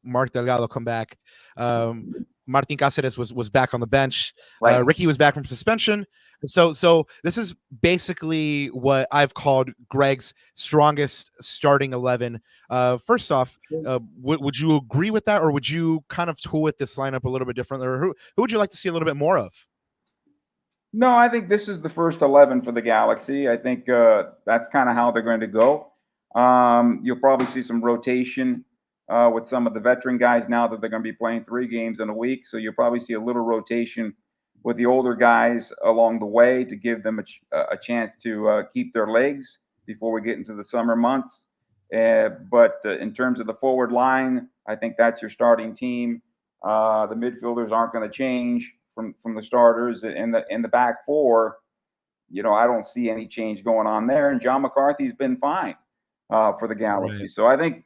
Mark Delgado come back, Martin Cáceres was back on the bench, Right. Ricky was back from suspension. So this is basically what I've called Greg's strongest starting 11. First off, would you agree with that, or would you kind of tool with this lineup a little bit differently, or who would you like to see a little bit more of? No, I think this is the first 11 for the Galaxy. I think that's kind of how they're going to go. You'll probably see some rotation with some of the veteran guys now that they're going to be playing 3 games in a week. So you'll probably see a little rotation with the older guys along the way to give them a chance to keep their legs before we get into the summer months. But in terms of the forward line, I think that's your starting team. The midfielders aren't going to change from the starters. In the back four, I don't see any change going on there. And John McCarthy's been fine for the Galaxy. Right. So I think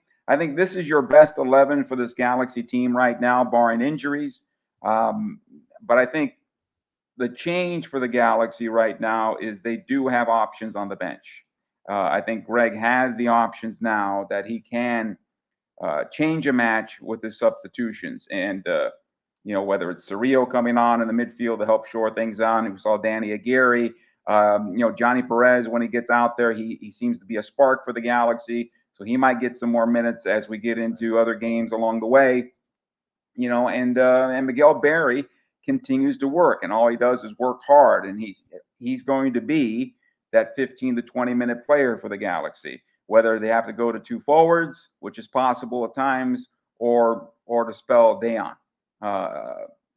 this is your best 11 for this Galaxy team right now, barring injuries. But I think the change for the Galaxy right now is they do have options on the bench. I think Greg has the options now that he can change a match with his substitutions. And whether it's Cerrillo coming on in the midfield to help shore things out. We saw Danny Aguirre. Johnny Perez, when he gets out there, he seems to be a spark for the Galaxy. So he might get some more minutes as we get into other games along the way. And Miguel Berry continues to work, and all he does is work hard. And he's going to be that 15 to 20-minute player for the Galaxy, whether they have to go to 2 forwards, which is possible at times, or to spell Dejan.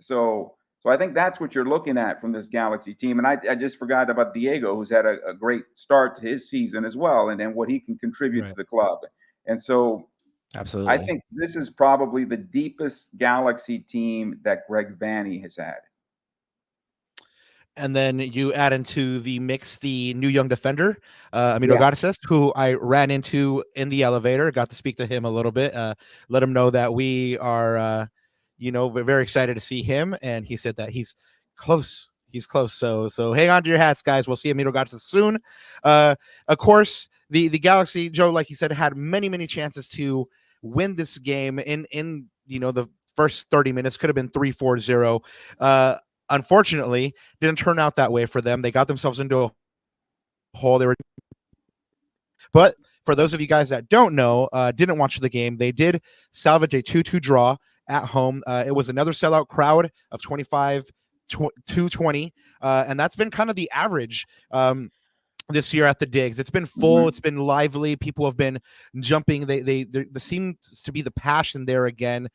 So I think that's what you're looking at from this Galaxy team. And I just forgot about Diego, who's had a great start to his season as well, and what he can contribute to the club. And so absolutely, I think this is probably the deepest Galaxy team that Greg Vanney has had. And then you add into the mix the new young defender, Amiro Garces, who I ran into in the elevator. Got to speak to him a little bit, let him know that we are we're very excited to see him, and he said that he's close. He's close. So hang on to your hats, guys. We'll see Emiro Garces soon. Of course, the Galaxy, Joe, like you said, had many chances to win this game in the first 30 minutes. Could have been 3-4-0. Unfortunately, didn't turn out that way for them. They got themselves into a hole. But for those of you guys that don't know, didn't watch the game, they did salvage a 2-2 draw at home. It was another sellout crowd of 25-20, and that's been kind of the average this year at the Digs. It's been full. It's been lively. People have been jumping. There seems to be the passion there again.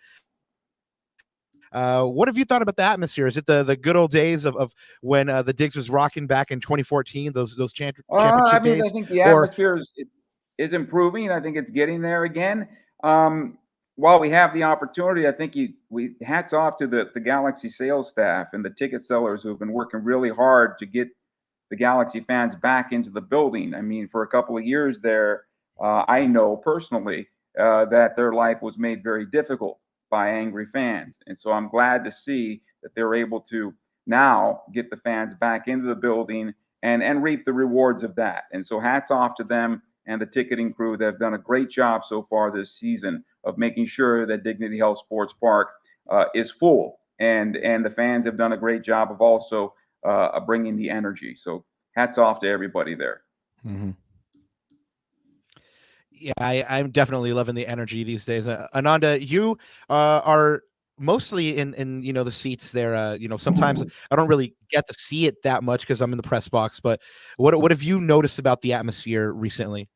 What have you thought about the atmosphere? Is it the good old days of when the Digs was rocking back in 2014, those championship days? I think the atmosphere is improving. I think it's getting there again. While we have the opportunity, I think we hats off to the Galaxy sales staff and the ticket sellers who have been working really hard to get the Galaxy fans back into the building. I mean, for a couple of years there, I know personally that their life was made very difficult by angry fans. And so I'm glad to see that they're able to now get the fans back into the building and reap the rewards of that. And so hats off to them and the ticketing crew that have done a great job so far this season of making sure that Dignity Health Sports Park is full. And the fans have done a great job of also bringing the energy. So hats off to everybody there. Mm-hmm. Yeah, I'm definitely loving the energy these days. Ananda, you are mostly in the seats there. Sometimes I don't really get to see it that much because I'm in the press box. But what have you noticed about the atmosphere recently?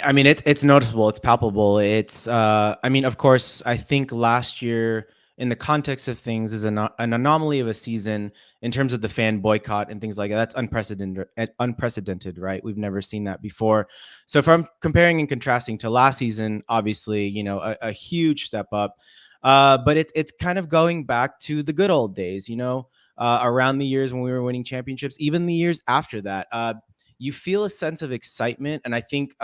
I mean, it's noticeable. It's palpable. It's of course, I think last year in the context of things is an anomaly of a season in terms of the fan boycott and things like that. That's unprecedented, right? We've never seen that before. So if I'm comparing and contrasting to last season, obviously, you know, a huge step up. But it's kind of going back to the good old days, you know, around the years when we were winning championships, even the years after that. You feel a sense of excitement. And I think,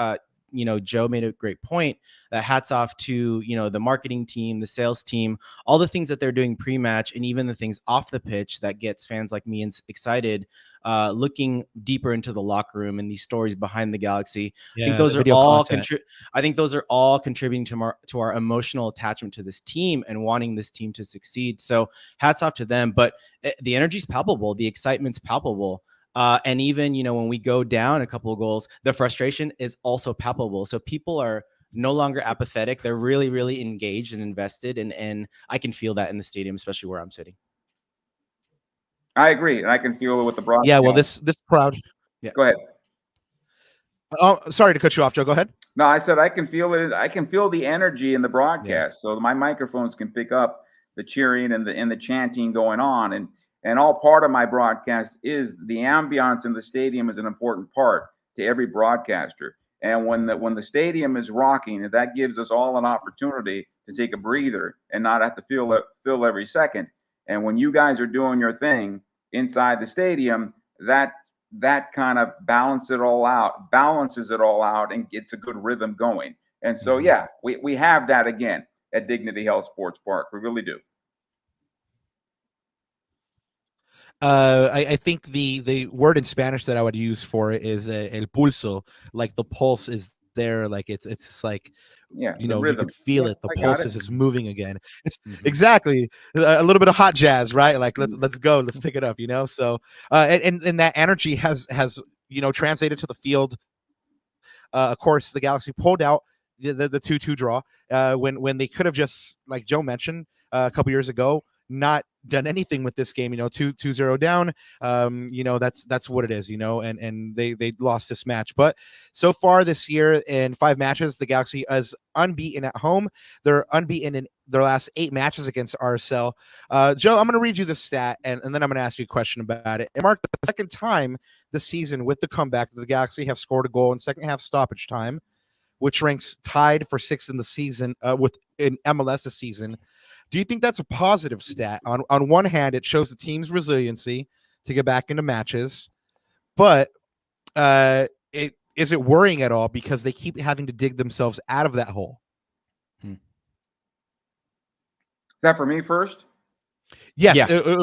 you know, Joe made a great point that hats off to, you know, the marketing team, the sales team, all the things that they're doing pre-match and even the things off the pitch that gets fans like me excited, looking deeper into the locker room and these stories behind the Galaxy. Yeah, I think those are video all content. I think those are all contributing to our emotional attachment to this team and wanting this team to succeed. So hats off to them. But the energy's palpable, the excitement's palpable. And even, you know, when we go down a couple of goals, the frustration is also palpable. So people are no longer apathetic. They're really, really engaged and invested. And I can feel that in the stadium, especially where I'm sitting. I agree. And I can feel it with the broadcast. Yeah, well, this crowd. Yeah. Go ahead. Oh, sorry to cut you off, Joe. Go ahead. No, I said I can feel it. I can feel the energy in the broadcast. So my microphones can pick up the cheering and the chanting going on. And all part of my broadcast is the ambiance in the stadium is an important part to every broadcaster. And when the stadium is rocking, that gives us all an opportunity to take a breather and not have to feel every second. And when you guys are doing your thing inside the stadium, that kind of balances it all out and gets a good rhythm going. And so, yeah, we have that again at Dignity Health Sports Park. We really do. I think the word in Spanish that I would use for it is el pulso, like the pulse is there, like it's just like, yeah, you know, rhythm. You can feel it. The pulse is moving again. It's exactly a little bit of hot jazz, right? Like let's go, let's pick it up, you know. So and that energy has you know translated to the field. Of course, the Galaxy pulled out the 2-2 draw when they could have just, like Joe mentioned a couple years ago, not done anything with this game. You know, 2-0 down. You know, that's what it is. You know, and they lost this match. But so far this year, in 5 matches, the Galaxy is unbeaten at home. They're unbeaten in their last 8 matches against RSL. Joe, I'm going to read you the stat, and then I'm going to ask you a question about it. It marked the second time this season with the comeback that the Galaxy have scored a goal in second half stoppage time, which ranks tied for 6th in the season in MLS this season. Do you think that's a positive stat? On one hand, it shows the team's resiliency to get back into matches, but is it worrying at all because they keep having to dig themselves out of that hole? Is that for me first? Yes. Yeah. Yeah. It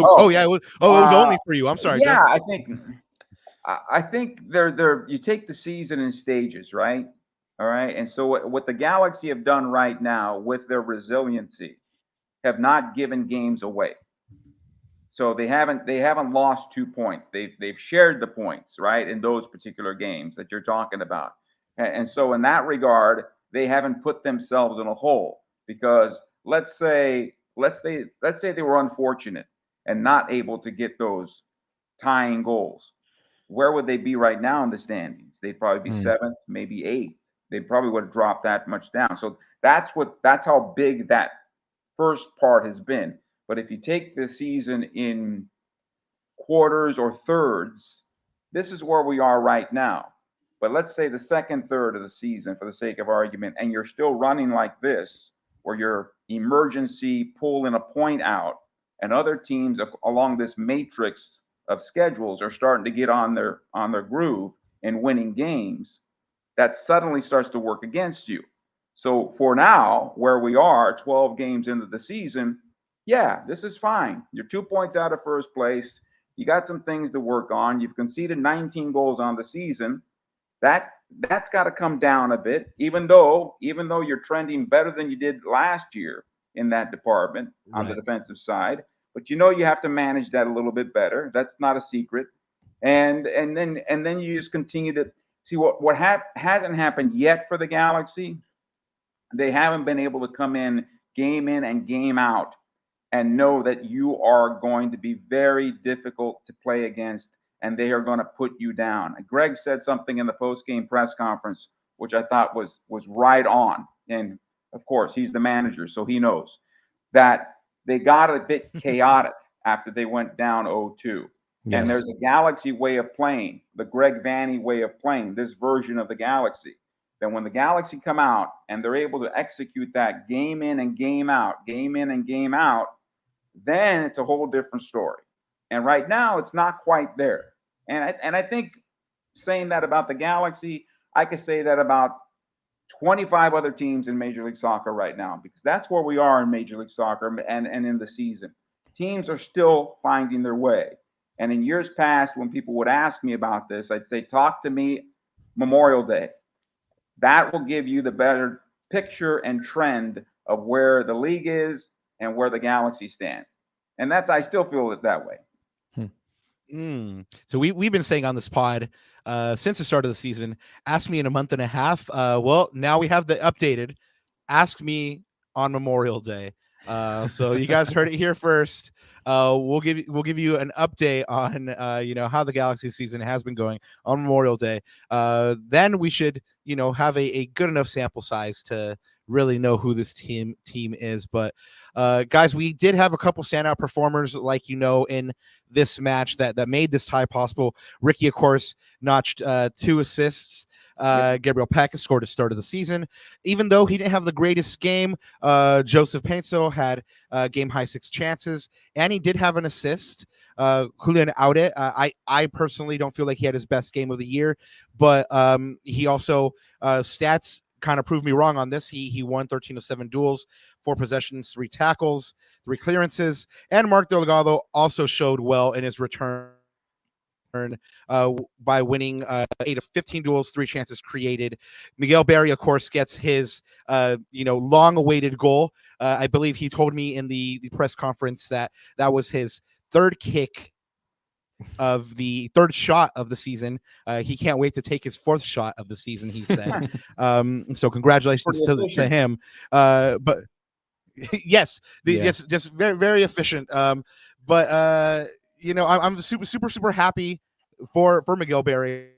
was only for you. I'm sorry, yeah, Joe. I think they're you take the season in stages, right? All right. And so what the Galaxy have done right now with their resiliency have not given games away. So they haven't lost 2 points. They've shared the points, right, in those particular games that you're talking about. And so in that regard, they haven't put themselves in a hole, because let's say they were unfortunate and not able to get those tying goals. Where would they be right now in the standings? They'd probably be 7th, maybe 8th. They probably would have dropped that much down. So that's how big that first part has been. But if you take the season in quarters or thirds, this is where we are right now. But let's say the second third of the season, for the sake of argument, and you're still running like this, where you're emergency pulling a point out, and other teams along this matrix of schedules are starting to get on their groove and winning games, that suddenly starts to work against you. So for now, where we are 12 games into the season, yeah, this is fine. You're 2 points out of first place. You got some things to work on. You've conceded 19 goals on the season. That's got to come down a bit, even though you're trending better than you did last year in that department on the defensive side. But you have to manage that a little bit better. That's not a secret. And then you just continue to see what hasn't happened yet for the Galaxy. They haven't been able to come in and game out and know that you are going to be very difficult to play against, and they are going to put you down. Greg said something in the post-game press conference, which I thought was right on. And of course, he's the manager, so he knows that they got a bit chaotic after they went down 0-2. Yes. And there's a Galaxy way of playing, the Greg Vanney way of playing, this version of the Galaxy. That when the Galaxy come out and they're able to execute that game in and game out, game in and game out, then it's a whole different story. And right now, it's not quite there. And I think saying that about the Galaxy, I could say that about 25 other teams in Major League Soccer right now, because that's where we are in Major League Soccer and in the season. Teams are still finding their way. And in years past, when people would ask me about this, I'd say, talk to me Memorial Day. That will give you the better picture and trend of where the league is and where the Galaxy stand. And I still feel it that way. So we've been saying on this pod since the start of the season, ask me in a month and a half. Well, now we have the updated ask me on Memorial Day. So you guys heard it here first. We'll give you an update on how the Galaxy season has been going on Memorial Day. Then we should have a good enough sample size to really know who this team is. But guys, we did have a couple standout performers, like in this match that made this tie possible. Ricky, of course, notched 2 assists. Gabriel Paquez scored at the start of the season. Even though he didn't have the greatest game, Joseph Paintsil had game high 6 chances, and he did have an assist. Julian Aude, I personally don't feel like he had his best game of the year, but he also stats kind of proved me wrong on this. He won 13 of 7 duels, 4 possessions, 3 tackles, 3 clearances, and Mark Delgado also showed well in his return by winning 8 of 15 duels, 3 chances created. Miguel Berry, of course, gets his long-awaited goal. I believe he told me in the press conference that was his third kick of the third shot of the season. He can't wait to take his 4th shot of the season, he said. So congratulations to him. But yes, just very, very efficient. But I'm super happy for Miguel Berry.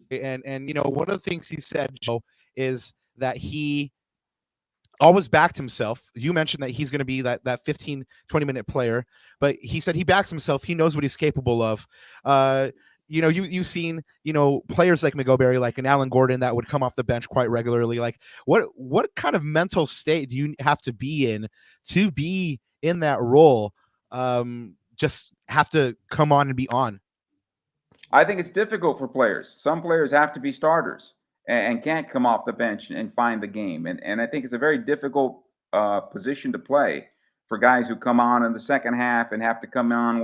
And one of the things he said, Joe, is that he always backed himself. You mentioned that he's going to be that 15-20 minute player, but he said he backs himself. He knows what he's capable of. You've seen players like Miguel Berry, like an Alan Gordon, that would come off the bench quite regularly. Like what kind of mental state do you have to be in that role? Just have to come on and be on. I think it's difficult for players. Some players have to be starters and can't come off the bench and find the game. And I think it's a very difficult position to play for guys who come on in the second half and have to come on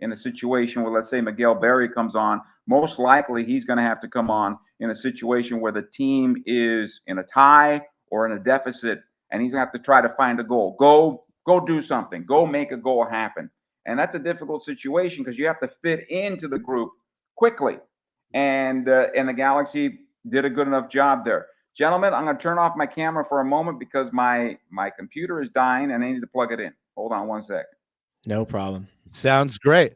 in a situation where, let's say, Miguel Berry comes on. Most likely he's going to have to come on in a situation where the team is in a tie or in a deficit, and he's going to have to try to find a goal. Go do something. Go make a goal happen. And that's a difficult situation because you have to fit into the group quickly. And the Galaxy did a good enough job there. Gentlemen, I'm going to turn off my camera for a moment because my computer is dying and I need to plug it in. Hold on 1 second. No problem. Sounds great.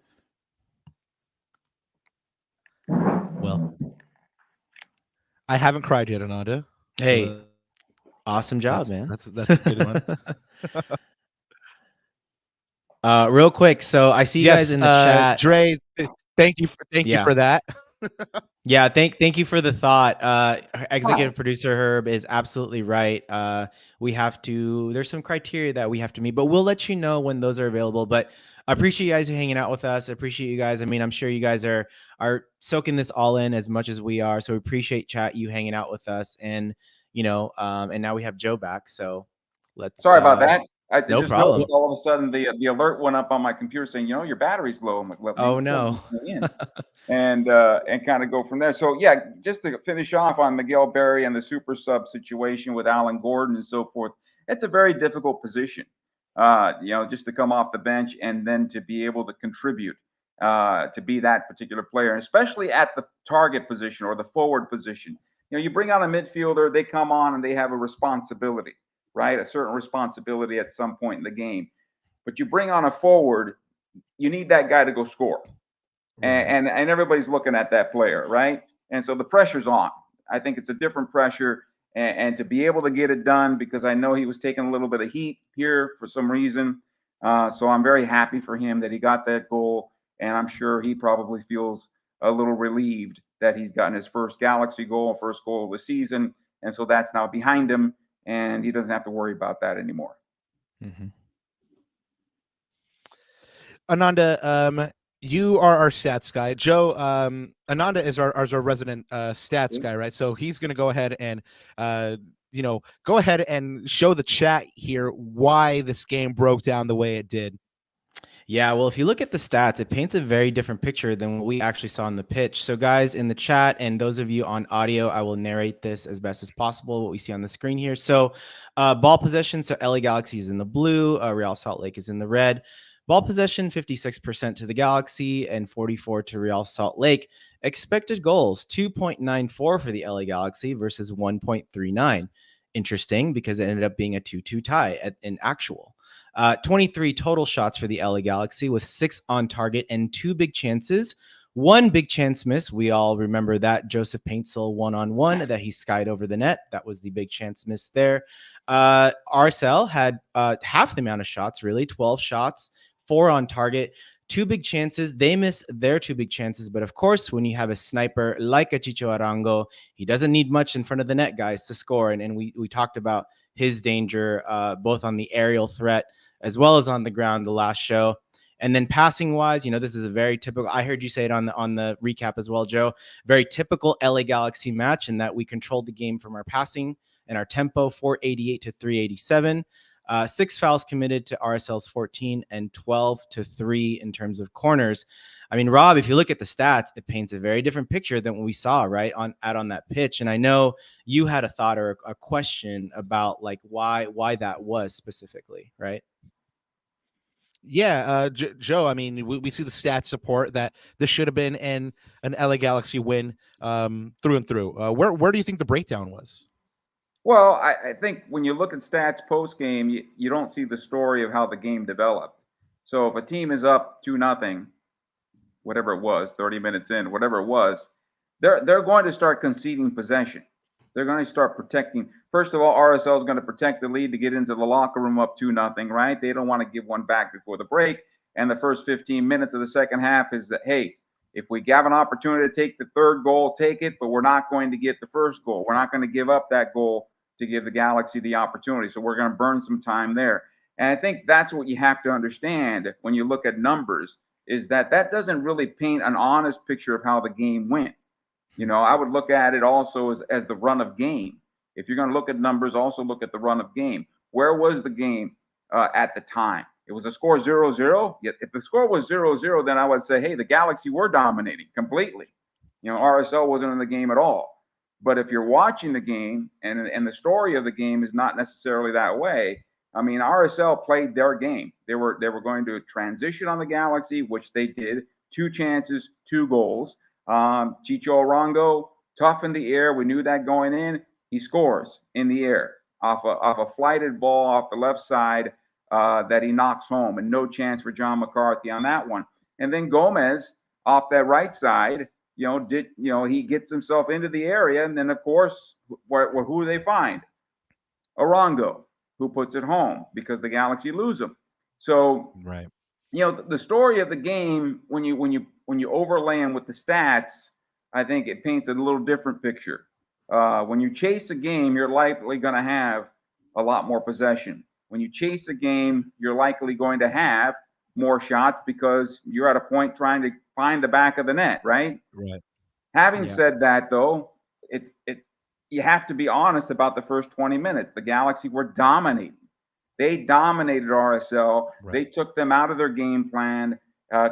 Well, I haven't cried yet, Ananda. Hey, so awesome job, man. That's a good one. Real quick, so I see you guys in the chat. Dre, thank you for that. Yeah, thank you for the thought. Executive producer Herb is absolutely right. There's some criteria that we have to meet, but we'll let you know when those are available. But I appreciate you guys hanging out with us. I appreciate you guys. I mean, I'm sure you guys are soaking this all in as much as we are. So we appreciate you hanging out with us. And and now we have Joe back. So sorry about that. No problem. All of a sudden, the alert went up on my computer saying, your battery's low. I'm like, oh no. and kind of go from there. So yeah, just to finish off on Miguel Berry and the super sub situation with Alan Gordon and so forth, it's a very difficult position. Just to come off the bench and then to be able to contribute, to be that particular player, especially at the target position or the forward position. You bring on a midfielder, they come on and they have a responsibility, right? A certain responsibility at some point in the game. But you bring on a forward, you need that guy to go score. And everybody's looking at that player, right? And so the pressure's on. I think it's a different pressure. And to be able to get it done, because I know he was taking a little bit of heat here for some reason, So I'm very happy for him that he got that goal, and I'm sure he probably feels a little relieved that he's gotten his first Galaxy goal, first goal of the season, and so that's now behind him, and he doesn't have to worry about that anymore. Mm-hmm. Ananda, you are our stats guy. Joe, Ananda is our resident stats guy, right? So he's going to go ahead and go ahead and show the chat here why this game broke down the way it did. Yeah, well, if you look at the stats, it paints a very different picture than what we actually saw on the pitch. So, guys, in the chat and those of you on audio, I will narrate this as best as possible, what we see on the screen here. So, ball possession, so LA Galaxy is in the blue, Real Salt Lake is in the red. Ball possession, 56% to the Galaxy and 44% to Real Salt Lake. Expected goals, 2.94 for the LA Galaxy versus 1.39. Interesting, because it ended up being a 2-2 tie in actual. 23 total shots for the LA Galaxy with 6 on target and 2 big chances. 1 big chance miss. We all remember that Joseph Paintsil one-on-one that he skied over the net. That was the big chance miss there. RSL had half the amount of shots, really, 12 shots, 4 on target, 2 big chances. They miss their 2 big chances. But of course, when you have a sniper like a Chicho Arango, he doesn't need much in front of the net, guys, to score. And we talked about his danger, both on the aerial threat as well as on the ground the last show. And then passing wise, this is a very typical, I heard you say it on the recap as well, Joe, very typical LA Galaxy match in that we controlled the game from our passing and our tempo, 488 to 387. 6 fouls committed to RSL's 14 and 12 to 3 in terms of corners. I mean, Rob, if you look at the stats, it paints a very different picture than what we saw right on that pitch. And I know you had a thought or a question about like why that was specifically, right? Yeah, Joe, I mean, we see the stats support that this should have been an LA Galaxy win through and through. Where do you think the breakdown was? Well, I think when you look at stats post game, you don't see the story of how the game developed. So if a team is up 2-0, whatever it was, 30 minutes in, whatever it was, they're going to start conceding possession. They're going to start protecting. First of all, RSL is going to protect the lead to get into the locker room up 2-0, right? They don't want to give one back before the break. And the first 15 minutes of the second half is that, hey, if we have an opportunity to take the third goal, take it, but we're not going to get the first goal. We're not going to give up that goal to give the Galaxy the opportunity. So we're going to burn some time there. And I think that's what you have to understand when you look at numbers, is that doesn't really paint an honest picture of how the game went. I would look at it also as the run of game. If you're going to look at numbers, also look at the run of game. Where was the game at the time? It was a score 0-0. Yet if the score was 0-0, then I would say, hey, the Galaxy were dominating completely. RSL wasn't in the game at all. But if you're watching the game and the story of the game is not necessarily that way, I mean, RSL played their game. They were going to transition on the Galaxy, which they did. 2 chances, 2 goals. Chicho Arango, tough in the air. We knew that going in. He scores in the air off a flighted ball off the left side that he knocks home, and no chance for John McCarthy on that one. And then Gomez off that right side, he gets himself into the area, and then of course, who do they find? Arango, who puts it home because the Galaxy lose him. So, right. The story of the game, when you overlay them with the stats, I think it paints a little different picture. When you chase a game, you're likely going to have a lot more possession. When you chase a game, you're likely going to have more shots because you're at a point trying to find the back of the net, right? Right. Having said that, though, it's you have to be honest about the first 20 minutes. The Galaxy were dominating. They dominated RSL. Right. They took them out of their game plan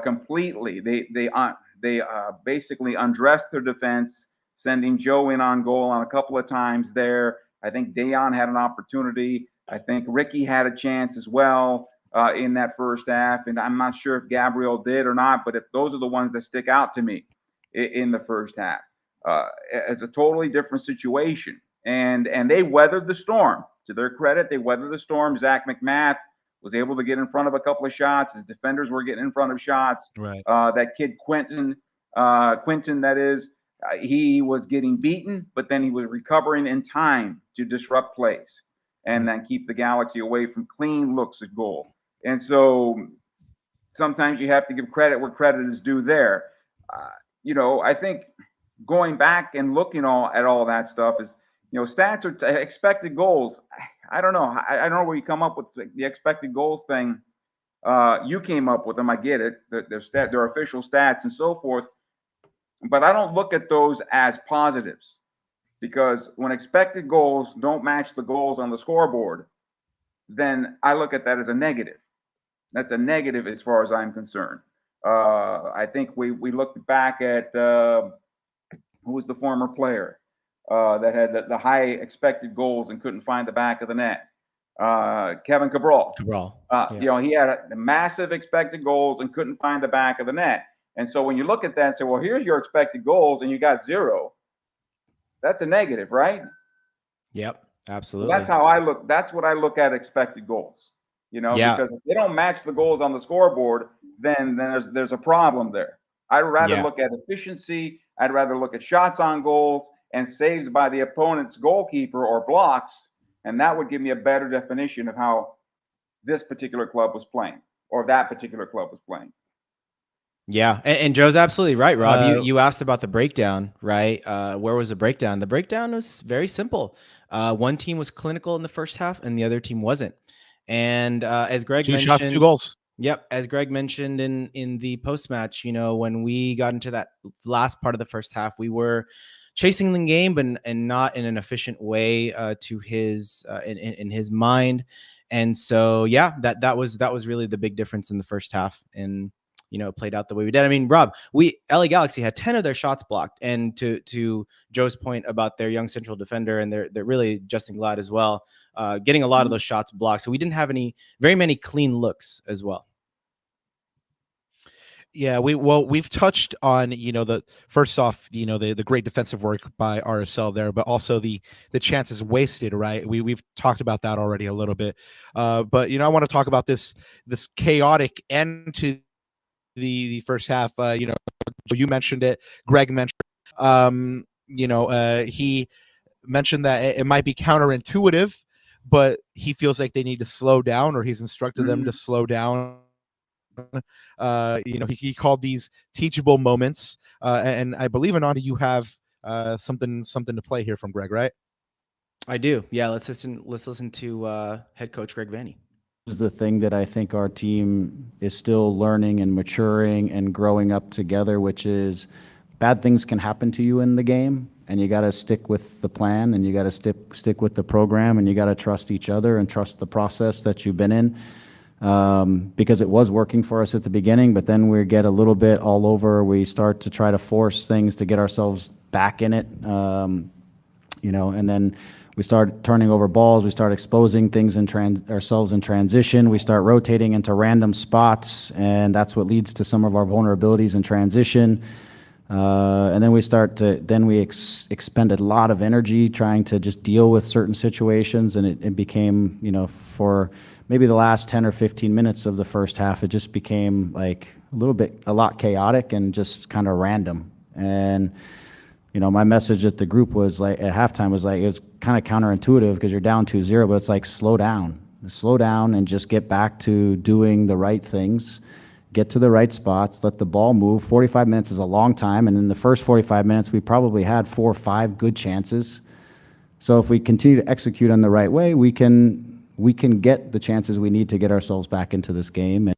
completely. They basically undressed their defense, sending Joe in on goal on a couple of times there. I think Dayon had an opportunity. I think Ricky had a chance as well in that first half. And I'm not sure if Gabriel did or not, but if those are the ones that stick out to me in the first half. It's a totally different situation. And they weathered the storm. To their credit, they weathered the storm. Zach McMath was able to get in front of a couple of shots. His defenders were getting in front of shots. Right. That kid Quinton, that is, he was getting beaten, but then he was recovering in time to disrupt plays and then keep the Galaxy away from clean looks at goal. And so sometimes you have to give credit where credit is due there. I think going back and looking at all that stuff is, stats are expected goals. I don't know. I don't know where you come up with the expected goals thing. You came up with them. I get it. They're official stats and so forth. But I don't look at those as positives, because when expected goals don't match the goals on the scoreboard, then I look at that as a negative. That's a negative as far as I'm concerned. I think we looked back at who was the former player that had the high expected goals and couldn't find the back of the net. Kevin Cabral. He had a massive expected goals and couldn't find the back of the net. And so when you look at that and say, well, here's your expected goals and you got 0, that's a negative, right? Yep, absolutely. So that's how I look. That's what I look at expected goals. Because if they don't match the goals on the scoreboard, then there's a problem there. I'd rather look at efficiency. I'd rather look at shots on goals and saves by the opponent's goalkeeper or blocks, and that would give me a better definition of how this particular club was playing or that particular club was playing. Yeah, and Joe's absolutely right, Rob. You asked about the breakdown, right? Where was the breakdown? The breakdown was very simple. One team was clinical in the first half, and the other team wasn't. And as Greg mentioned, 2 shots, 2 goals. Yep, as Greg mentioned in the post match, when we got into that last part of the first half, we were chasing the game, but and not in an efficient way to his in his mind. And so that was really the big difference in the first half, and it played out the way we did. I mean, Rob, LA Galaxy had 10 of their shots blocked, and to Joe's point about their young central defender, and they're really Justin Glad as well, getting a lot of those shots blocked. So we didn't have very many clean looks as well. Yeah, we've touched on the first off the great defensive work by RSL there, but also the chances wasted, right? We've talked about that already a little bit, but I want to talk about this chaotic end to the first half. You mentioned it, Greg mentioned, he mentioned that it might be counterintuitive, but he feels like they need to slow down, or he's instructed them to slow down. He called these teachable moments, and I believe, Ananda, you have something to play here from Greg, right? I do. Yeah, let's listen to head coach Greg Vanney. This is the thing that I think our team is still learning and maturing and growing up together, which is bad things can happen to you in the game, and you got to stick with the plan, and you got to stick with the program, and you got to trust each other and trust the process that you've been in. Because it was working for us at the beginning, but then we get a little bit all over. We start to try to force things to get ourselves back in it, and then we start turning over balls. We start exposing things ourselves in transition. We start rotating into random spots, and that's what leads to some of our vulnerabilities in transition. And then we expended a lot of energy trying to just deal with certain situations, and it became, for maybe the last 10 or 15 minutes of the first half, it just became like a lot chaotic and just kind of random. And, my message at the group was like, at halftime was like, it's kind of counterintuitive because you're down 2-0, but it's like, slow down and just get back to doing the right things, get to the right spots, let the ball move. 45 minutes is a long time. And in the first 45 minutes, we probably had 4 or 5 good chances. So if we continue to execute on the right way, we can get the chances we need to get ourselves back into this game.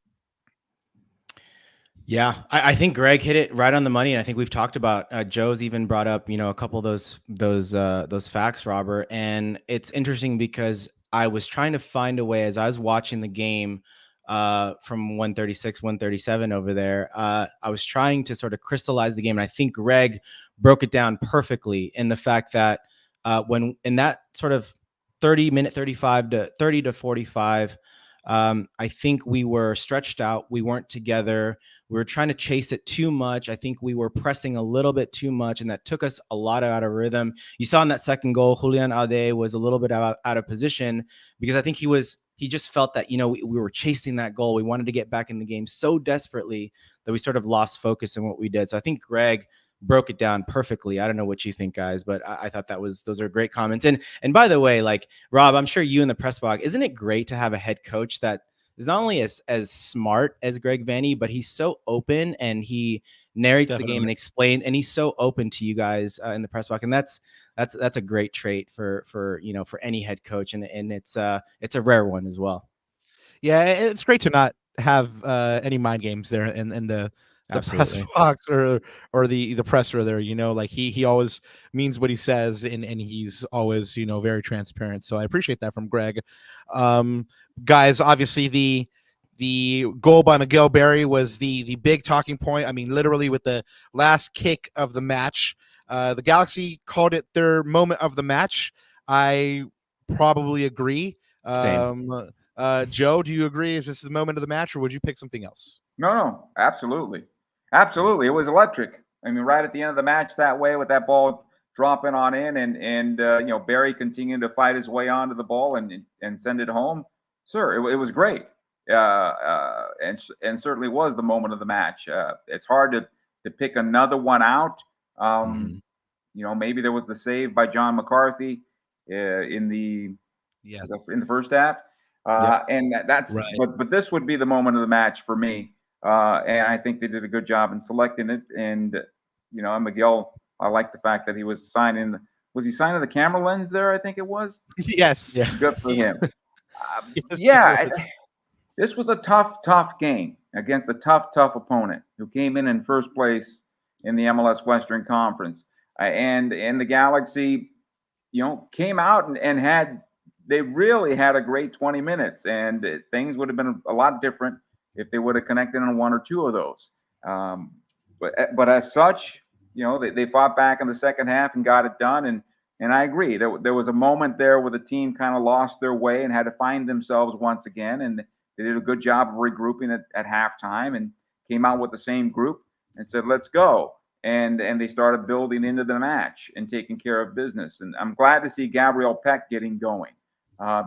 Yeah, I think Greg hit it right on the money. And I think we've talked about, Joe's even brought up, a couple of those facts, Robert. And it's interesting because I was trying to find a way as I was watching the game from 136, 137 over there. I was trying to sort of crystallize the game. And I think Greg broke it down perfectly in the fact that when in that sort of 35 to 30 to 45, I think we were stretched out. We weren't together. We were trying to chase it too much. I think we were pressing a little bit too much, and that took us a lot out of rhythm. You saw in that second goal, Julian Aude was a little bit out of position because I think he just felt that, we were chasing that goal. We wanted to get back in the game so desperately that we sort of lost focus in what we did. So I think Greg broke it down perfectly. I don't know what you think, guys, but I thought those are great comments. And by the way, like Rob, I'm sure you in the press box, isn't it great to have a head coach that is not only as smart as Greg Vanney, but he's so open and he narrates the game and explains, and he's so open to you guys in the press box, and that's a great trait for any head coach, and it's a rare one as well. Yeah, it's great to not have any mind games there in the press box or the presser there. Like he always means what he says, and he's always very transparent. So I appreciate that from Greg. Guys, obviously the goal by Miguel Berry was the big talking point. I mean, literally with the last kick of the match, the Galaxy called it their moment of the match. I probably agree. Same. Joe, do you agree? Is this the moment of the match, or would you pick something else? No, absolutely. Absolutely. It was electric. I mean, right at the end of the match that way with that ball dropping on in and Berry continuing to fight his way onto the ball and send it home. Sir, it was great. And certainly was the moment of the match. It's hard to pick another one out. Maybe there was the save by John McCarthy in the first half. And that's right. But this would be the moment of the match for me. And I think they did a good job in selecting it. And, Miguel, I like the fact that he was signing. Was he signing the camera lens there? I think it was. Yes. Yeah. Good for him. This was a tough game against a tough opponent who came in first place in the MLS Western Conference. And the Galaxy, came out and they really had a great 20 minutes. And things would have been a lot different if they would have connected on one or two of those. But as such, they fought back in the second half and got it done. And I agree. There was a moment there where the team kind of lost their way and had to find themselves once again. And they did a good job of regrouping at halftime and came out with the same group and said, let's go. And they started building into the match and taking care of business. And I'm glad to see Gabriel Peck getting going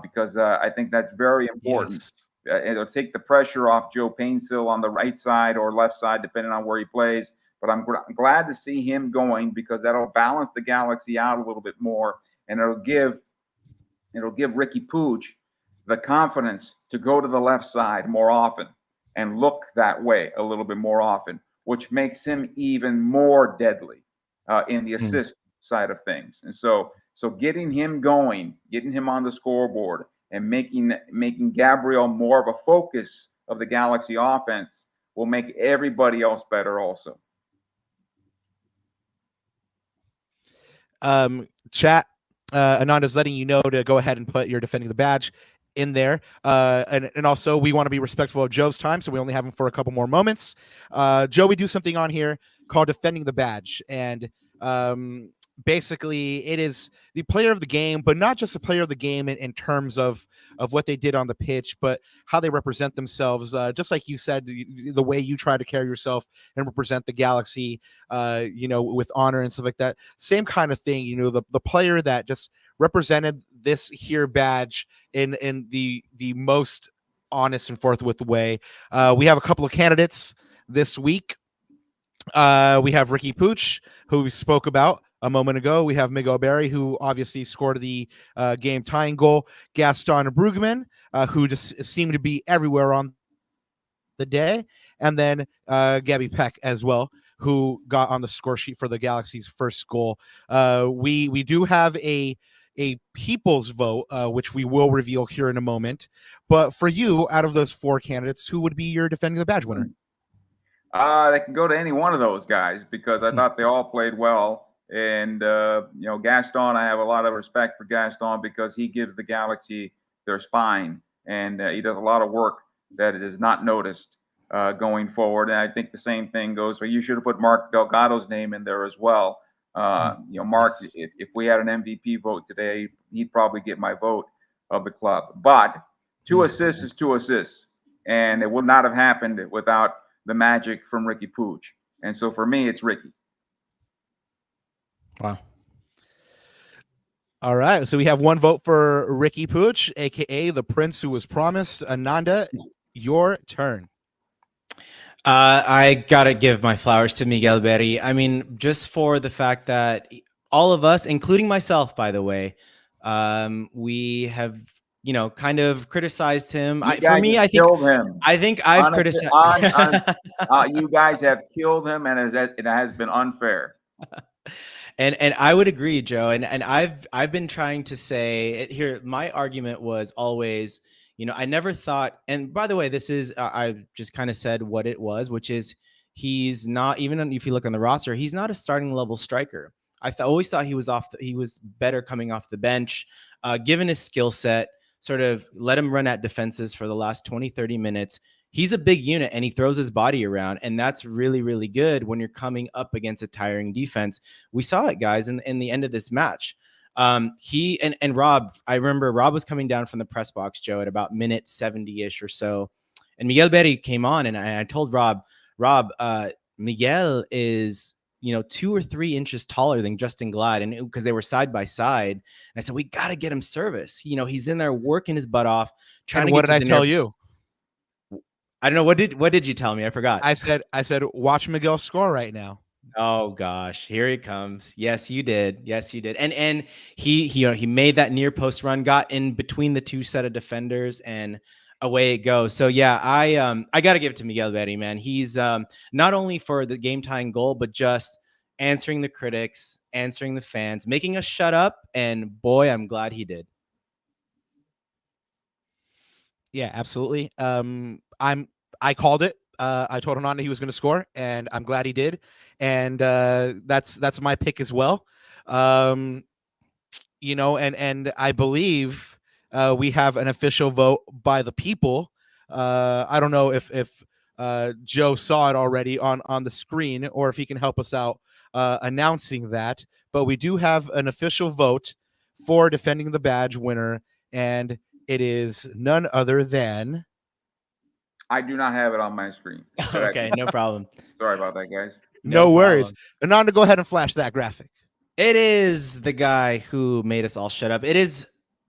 because I think that's very important. Yes. It'll take the pressure off Joe Paintsil on the right side or left side, depending on where he plays. But I'm glad to see him going because that'll balance the Galaxy out a little bit more, and it'll give Ricky Pooch the confidence to go to the left side more often and look that way a little bit more often, which makes him even more deadly in the assist side of things. And so getting him going, getting him on the scoreboard, and making Gabriel more of a focus of the Galaxy offense will make everybody else better also. Chat, Ananda's letting you know to go ahead and put your defending the badge in there. And also we want to be respectful of Joe's time, so we only have him for a couple more moments. Joe, we do something on here called defending the badge. And basically it is the player of the game, but not just the player of the game in terms of what they did on the pitch, but how they represent themselves. Just like you said, the way you try to carry yourself and represent the Galaxy, with honor and stuff like that. Same kind of thing, the player that just represented this here badge in the most honest and forthwith way. We have a couple of candidates this week. We have Ricky Pooch, who we spoke about a moment ago. We have Miguel Berry, who obviously scored the game tying goal. Gaston Brugman, who just seemed to be everywhere on the day. And then Gabby Peck as well, who got on the score sheet for the Galaxy's first goal. We do have a people's vote, which we will reveal here in a moment. But for you, out of those four candidates, who would be your defending the badge winner? They can go to any one of those guys because I thought they all played well. And, Gaston, I have a lot of respect for Gaston because he gives the Galaxy their spine. And he does a lot of work that is not noticed going forward. And I think the same thing goes for, you should have put Mark Delgado's name in there as well. Mark, if we had an MVP vote today, he'd probably get my vote of the club. But 2 assists is 2 assists. And it would not have happened without the magic from Ricky Pooch. And so for me, it's Ricky. Wow. All right. So we have one vote for Ricky Pooch, a.k.a. the prince who was promised. Ananda, your turn. I got to give my flowers to Miguel Berry. I mean, just for the fact that all of us, including myself, by the way, we have kind of criticized him. You For guys me, have killed him. I think I've Honestly, criticized. you guys have killed him, and it has been unfair. And I would agree, Joe. And I've been trying to say it here. My argument was always, I never thought. And by the way, this is I just kind of said what it was, which is he's not, even if you look on the roster, he's not a starting level striker. Always thought he was better coming off the bench, given his skill set. Sort of let him run at defenses for the last 20, 30 minutes. He's a big unit and he throws his body around. And that's really, really good when you're coming up against a tiring defense. We saw it, guys, in the end of this match. He and Rob, I remember Rob was coming down from the press box, Joe, at about minute 70-ish or so. And Miguel Berry came on and I told Rob, Miguel is 2 or 3 inches taller than Justin Glad, and because they were side by side, and I said we got to get him service. He's in there working his butt off. Trying to. What did I tell you? I don't know. What did you tell me? I forgot. I said watch Miguel score right now. Oh gosh, here he comes. Yes, you did. And he made that near post run, got in between the 2 set of defenders, and away it goes. So yeah, I got to give it to Miguel Berry, man. He's not only for the game tying goal, but just answering the critics, answering the fans, making us shut up. And boy, I'm glad he did. Yeah, absolutely. I called it. I told Ananda he was going to score, and I'm glad he did. And that's my pick as well. And I believe we have an official vote by the people. I don't know if Joe saw it already on the screen, or if he can help us out announcing that. But we do have an official vote for defending the badge winner, and it is none other than. I do not have it on my screen. Okay, no problem. Sorry about that, guys. No worries. Ananda, go ahead and flash that graphic. It is the guy who made us all shut up. It is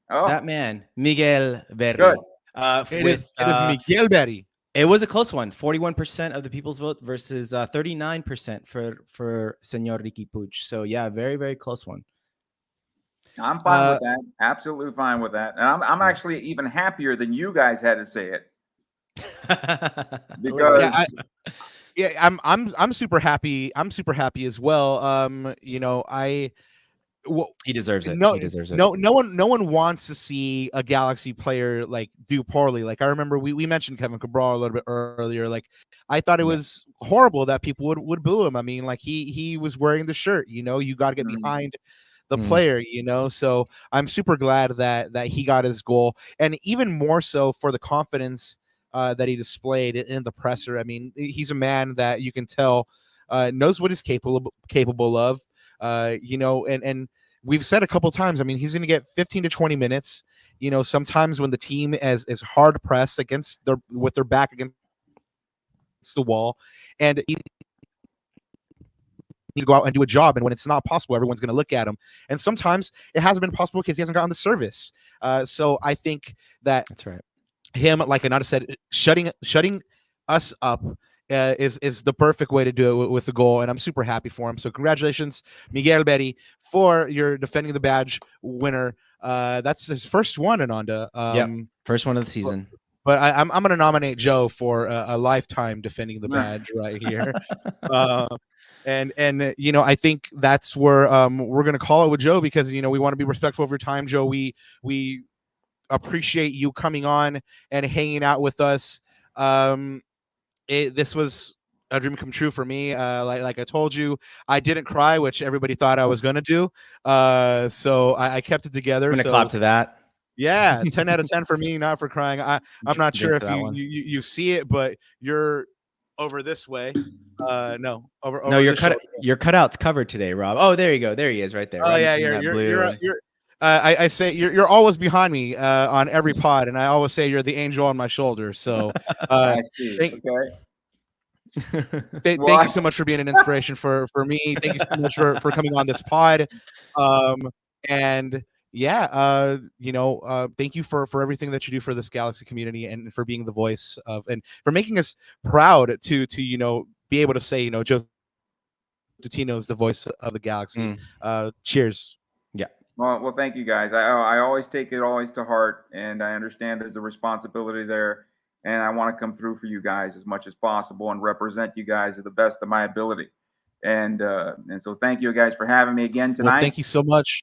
that man, Miguel Berry. Good. It is Miguel Berry. It was a close one. 41% of the people's vote versus 39% for Senor Ricky Puig. So yeah, very, very close one. I'm fine with that. Absolutely fine with that. And I'm actually even happier than you guys had to say it. Because I'm super happy. I'm super happy as well. He deserves it. No, he deserves it. No one wants to see a Galaxy player like do poorly. Like I remember we mentioned Kevin Cabral a little bit earlier. Like I thought it was horrible that people would boo him. I mean, like he was wearing the shirt. You got to get behind the player. So I'm super glad that he got his goal, and even more so for the confidence that he displayed in the presser. I mean, he's a man that you can tell knows what he's capable of. And we've said a couple times, I mean, he's going to get 15 to 20 minutes. Sometimes when the team is hard pressed with their back against the wall, and he needs to go out and do a job. And when it's not possible, everyone's going to look at him. And sometimes it hasn't been possible because he hasn't gotten the service. So I think that's right. Him, like Ananda said, shutting us up is the perfect way to do it with the goal, and I'm super happy for him. So congratulations, Miguel Berry, for your defending the badge winner. That's his first one, Ananda. First one of the season. But I'm going to nominate Joe for a lifetime defending the badge right here. And I think that's where we're going to call it with Joe, because we want to be respectful of your time, Joe. We appreciate you coming on and hanging out with us. This was a dream come true for me. Like I told you, I didn't cry, which everybody thought I was gonna do. So I kept it together. I'm gonna clap to that. Yeah, 10 out of 10 for me, not for crying. I'm not sure if you see it, but you're over this way. No, over your cutout's covered today, Rob. Oh, there you go. There he is, right there. Oh yeah, you're I say you're always behind me on every pod, and I always say you're the angel on my shoulder. So thank you so much for being an inspiration for me. Thank you so much for coming on this pod. Thank you for everything that you do for this Galaxy community, and for being the voice of, and for making us proud to be able to say, Joe Tutino is the voice of the Galaxy. Cheers. Yeah. Well, thank you guys. I always take it always to heart, and I understand there's a responsibility there, and I want to come through for you guys as much as possible and represent you guys to the best of my ability. And so thank you guys for having me again tonight. Well, thank you so much.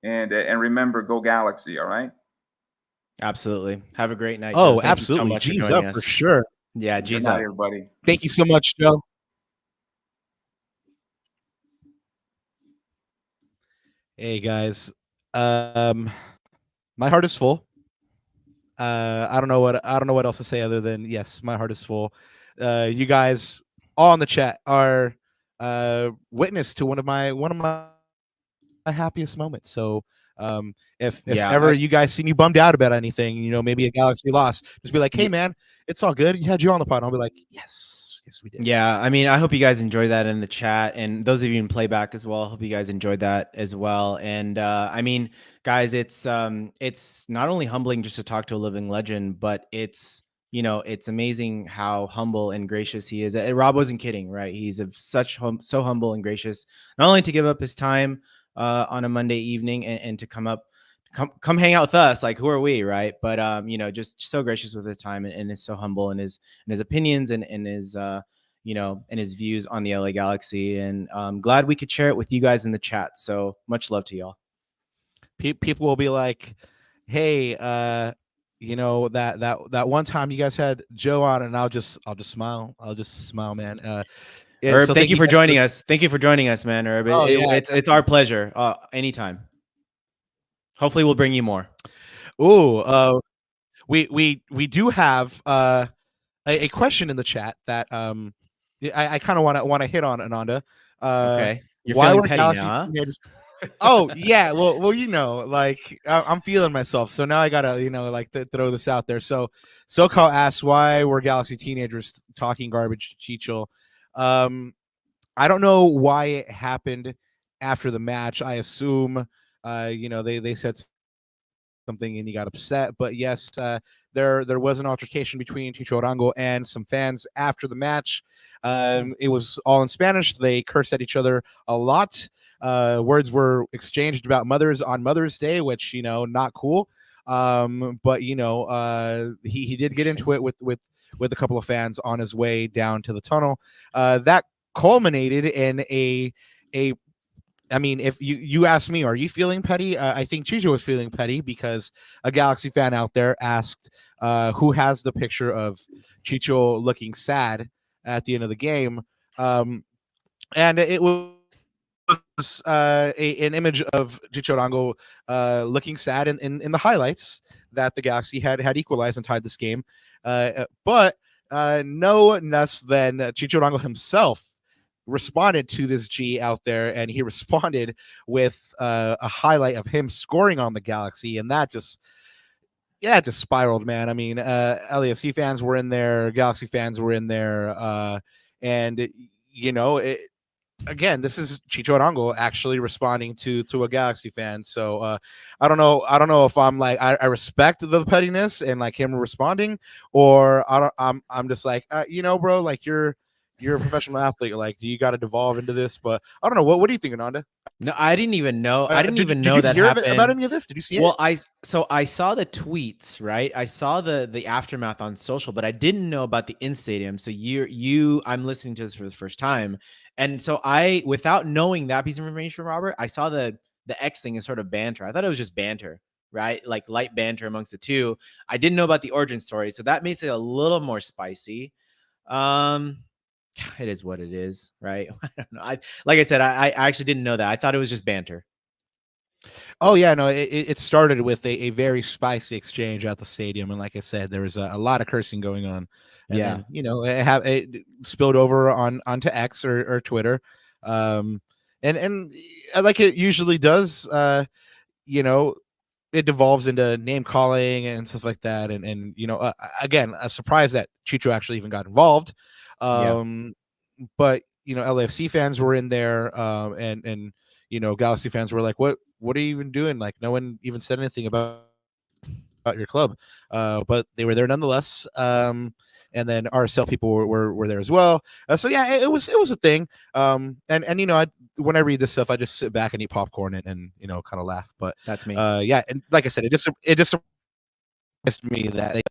And remember, go Galaxy, all right? Absolutely. Have a great night. Oh, Joe. Thank absolutely. You so much G's for joining up us. for sure. Yeah, Good G's night, up. everybody. Thank you so much, Joe. Hey guys, my heart is full. I don't know what else to say other than yes, my heart is full. You guys all in the chat are witness to one of my happiest moments. So if ever you guys see me bummed out about anything, you know, maybe a Galaxy loss, just be like, hey man, it's all good. You had you on the pod. I'll be like, yes, we did. Yeah, I mean, I hope you guys enjoyed that in the chat, and those of you in playback as well. I hope you guys enjoyed that as well. And I mean, guys, it's not only humbling just to talk to a living legend, but it's amazing how humble and gracious he is. Rob wasn't kidding, right? He's so humble and gracious, not only to give up his time on a Monday evening and to come hang out with us. Like, who are we, right? But just so gracious with his time and is so humble in his opinions and his and his views on the LA Galaxy. And I'm glad we could share it with you guys in the chat. So much love to y'all. People will be like, hey, that one time you guys had Joe on, and I'll just smile. I'll just smile, man. Herb, so thank you for joining us. Thank you for joining us, man. Herb, it's our pleasure. Anytime. Hopefully we'll bring you more. Ooh, we do have a question in the chat that I kind of want to hit on, Ananda. Okay. You're why were Galaxy teenagers? Oh yeah, well, like I'm feeling myself, so now I gotta throw this out there. So SoCal asks, why were Galaxy teenagers talking garbage to Chicho? I don't know why it happened after the match. I assume they said something and he got upset, but yes, there was an altercation between Chicho Arango and some fans after the match. It was all in Spanish. They cursed at each other a lot. Words were exchanged about mothers on Mother's Day, which not cool. But he did get into it with a couple of fans on his way down to the tunnel. That culminated in I mean, if you ask me, are you feeling petty? I think Chicho was feeling petty because a Galaxy fan out there asked who has the picture of Chicho looking sad at the end of the game. And it was an image of Chicho Arango looking sad in the highlights that the Galaxy had equalized and tied this game. But no less than Chicho Arango himself responded to this G out there, and he responded with a highlight of him scoring on the Galaxy, and that just spiraled, man. I mean, LAFC fans were in there, Galaxy fans were in there, and again, this is Chicho Arango actually responding to a Galaxy fan. So I don't know if I'm like I respect the pettiness and like him responding, or I'm just like bro, like you're a professional athlete. Like, do you got to devolve into this? But I don't know. What do you think, Ananda? No, I didn't even know. I didn't even know did you that hear happened. About any of this? Did you see it? Well, I saw the tweets, right? I saw the aftermath on social, but I didn't know about the in stadium. So I'm listening to this for the first time, and so without knowing that piece of information from Robert, I saw the X thing as sort of banter. I thought it was just banter, right? Like light banter amongst the two. I didn't know about the origin story, so that makes it a little more spicy. It is what it is, right? I don't know. Like I said, I actually didn't know that. I thought it was just banter. Oh yeah, no, it started with a very spicy exchange at the stadium, and like I said, there was a lot of cursing going on. And then, it spilled over onto X or Twitter, and like it usually does, it devolves into name calling and stuff like that, and again, a surprise that Chicho actually even got involved. But LAFC fans were in there, and Galaxy fans were like, what are you even doing? Like, no one even said anything about your club, but they were there nonetheless. And then RSL people were there as well. So yeah, it was a thing. And when I read this stuff, I just sit back and eat popcorn and you know, kind of laugh. But That's me. yeah, and like I said, it just surprised me that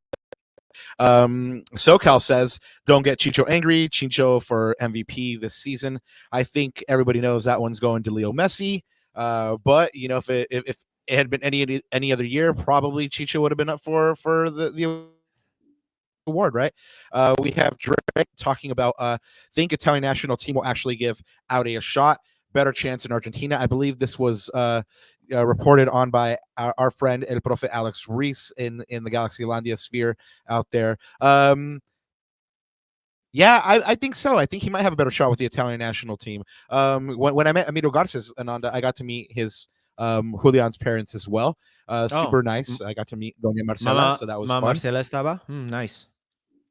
SoCal says don't get Chicho angry. Chicho for MVP this season. I think everybody knows that one's going to Leo Messi. But you know, if it had been any other year, probably Chicho would have been up for the award, right? We have Drake talking about think Italian national team will actually give Aude a shot. Better chance in Argentina. I believe this was reported on by our friend El Profe Alex Reese in the Galaxy Landia sphere out there. Yeah, I think so. I think he might have a better shot with the Italian national team. When I met Emiro Garces, Ananda, I got to meet his Julian's parents as well. Super nice. I got to meet Doña Marcela, so that was fun. Marcela estaba? Nice.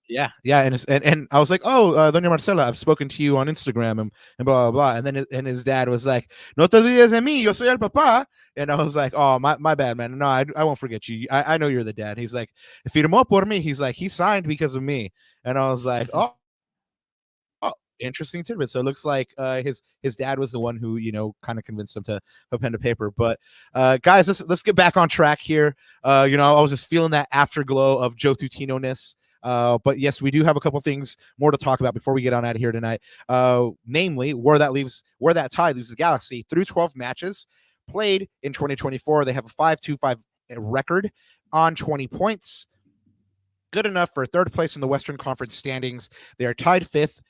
Yeah, and I was like, oh, Doña Marcela, I've spoken to you on Instagram and blah blah blah. And then his dad was like, no te olvides de mí, yo soy el papá. And I was like, oh, my bad, man. No, I won't forget you. I know you're the dad. He's like, firmó por mí. He's like, he signed because of me. And I was like, oh, interesting tidbit. So it looks like his dad was the one who, you know, kind of convinced him to put pen to paper. But guys, let's get back on track here. You know, I was just feeling that afterglow of Joe Tutino-ness. But yes, we do have a couple things more to talk about before we get on out of here tonight. Namely, where that tie leaves the Galaxy through 12 matches played in 2024. They have a 5-2-5 record on 20 points. Good enough for third place in the Western Conference standings. They are tied fifth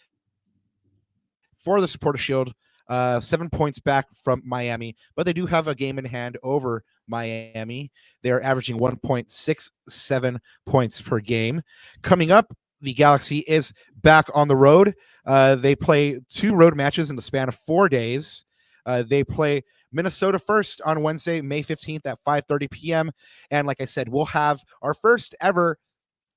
for the Supporter Shield, 7 points back from Miami, but they do have a game in hand over Miami. They're averaging 1.67 points per game. Coming up, the Galaxy is back on the road. They play 2 road matches in the span of 4 days. They play Minnesota first on Wednesday, May 15th at 5:30 p.m. And like I said, we'll have our first ever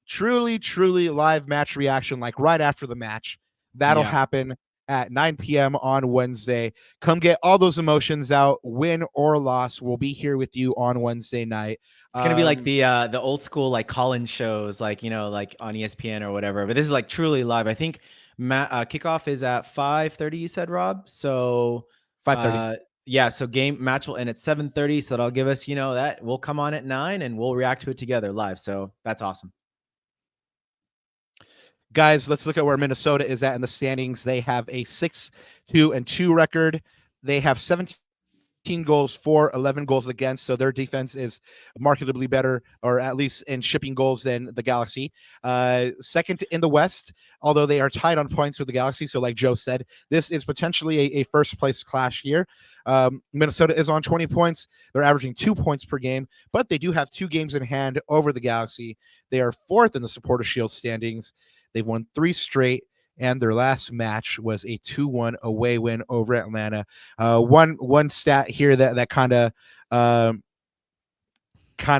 truly live match reaction, like right after the match. That'll happen at 9 p.m. on Wednesday. Come get all those emotions out, win or loss. We'll be here with you on Wednesday night. It's gonna be like the old school like call-in shows, like, you know, like on ESPN or whatever. But this is like truly live. I think kickoff is at 5:30. You said, Rob. So 5:30. Yeah. So match will end at 7:30. So that'll give us, you know, that we'll come on at 9 and we'll react to it together live. So that's awesome. Guys, let's look at where Minnesota is at in the standings. They have a 6-2-2 record. They have 17 goals for, 11 goals against. So their defense is markedly better, or at least in shipping goals, than the Galaxy. Second in the West, although they are tied on points with the Galaxy. So like Joe said, this is potentially a first place clash here. Minnesota is on 20 points. They're averaging 2 points per game, but they do have 2 games in hand over the Galaxy. They are fourth in the Supporter Shield standings. They've won 3 straight, and their last match was a 2-1 away win over Atlanta. One stat here that kind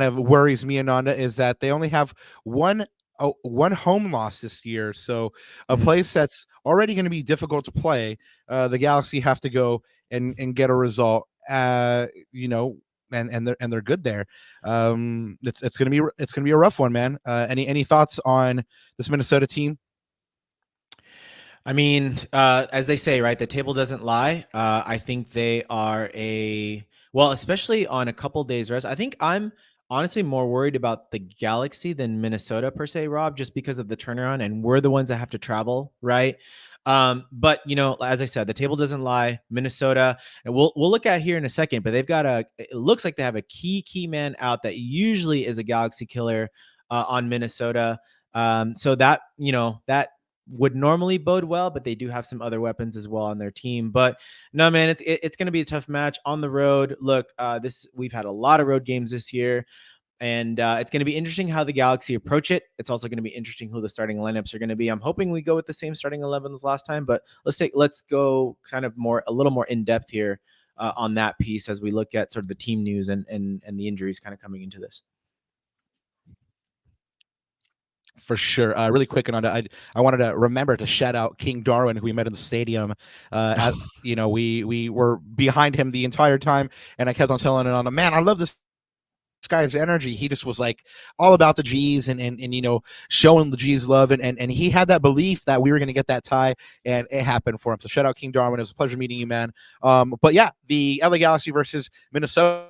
of worries me, Ananda, is that they only have one home loss this year. So a place that's already going to be difficult to play, the Galaxy have to go and get a result. You know, and they're good there. It's gonna be a rough one, man. Any thoughts on this Minnesota team? I mean, as they say, right, the table doesn't lie. I think they are especially on a couple days rest. I think I'm honestly more worried about the Galaxy than Minnesota per se, Rob, just because of the turnaround, and we're the ones that have to travel, right? But you know, as I said, the table doesn't lie. Minnesota, and we'll look at here in a second, but they've got it looks like they have a key man out that usually is a Galaxy killer on Minnesota. So that, you know, that would normally bode well, but they do have some other weapons as well on their team. But no, man, it's going to be a tough match on the road. Look, we've had a lot of road games this year. And it's going to be interesting how the Galaxy approach it. It's also going to be interesting who the starting lineups are going to be. I'm hoping we go with the same starting 11 as last time, but let's go kind of a little more in depth here on that piece as we look at sort of the team news and the injuries kind of coming into this. For sure. Really quick, Ananda, I wanted to remember to shout out King Darwin, who we met in the stadium. You know, we were behind him the entire time, and I kept on telling Ananda, man, I love this guy's energy. He just was like all about the G's and you know, showing the G's love, and he had that belief that we were going to get that tie, and it happened for him. So shout out King Darwin. It was a pleasure meeting you, man. But yeah, the LA Galaxy versus Minnesota.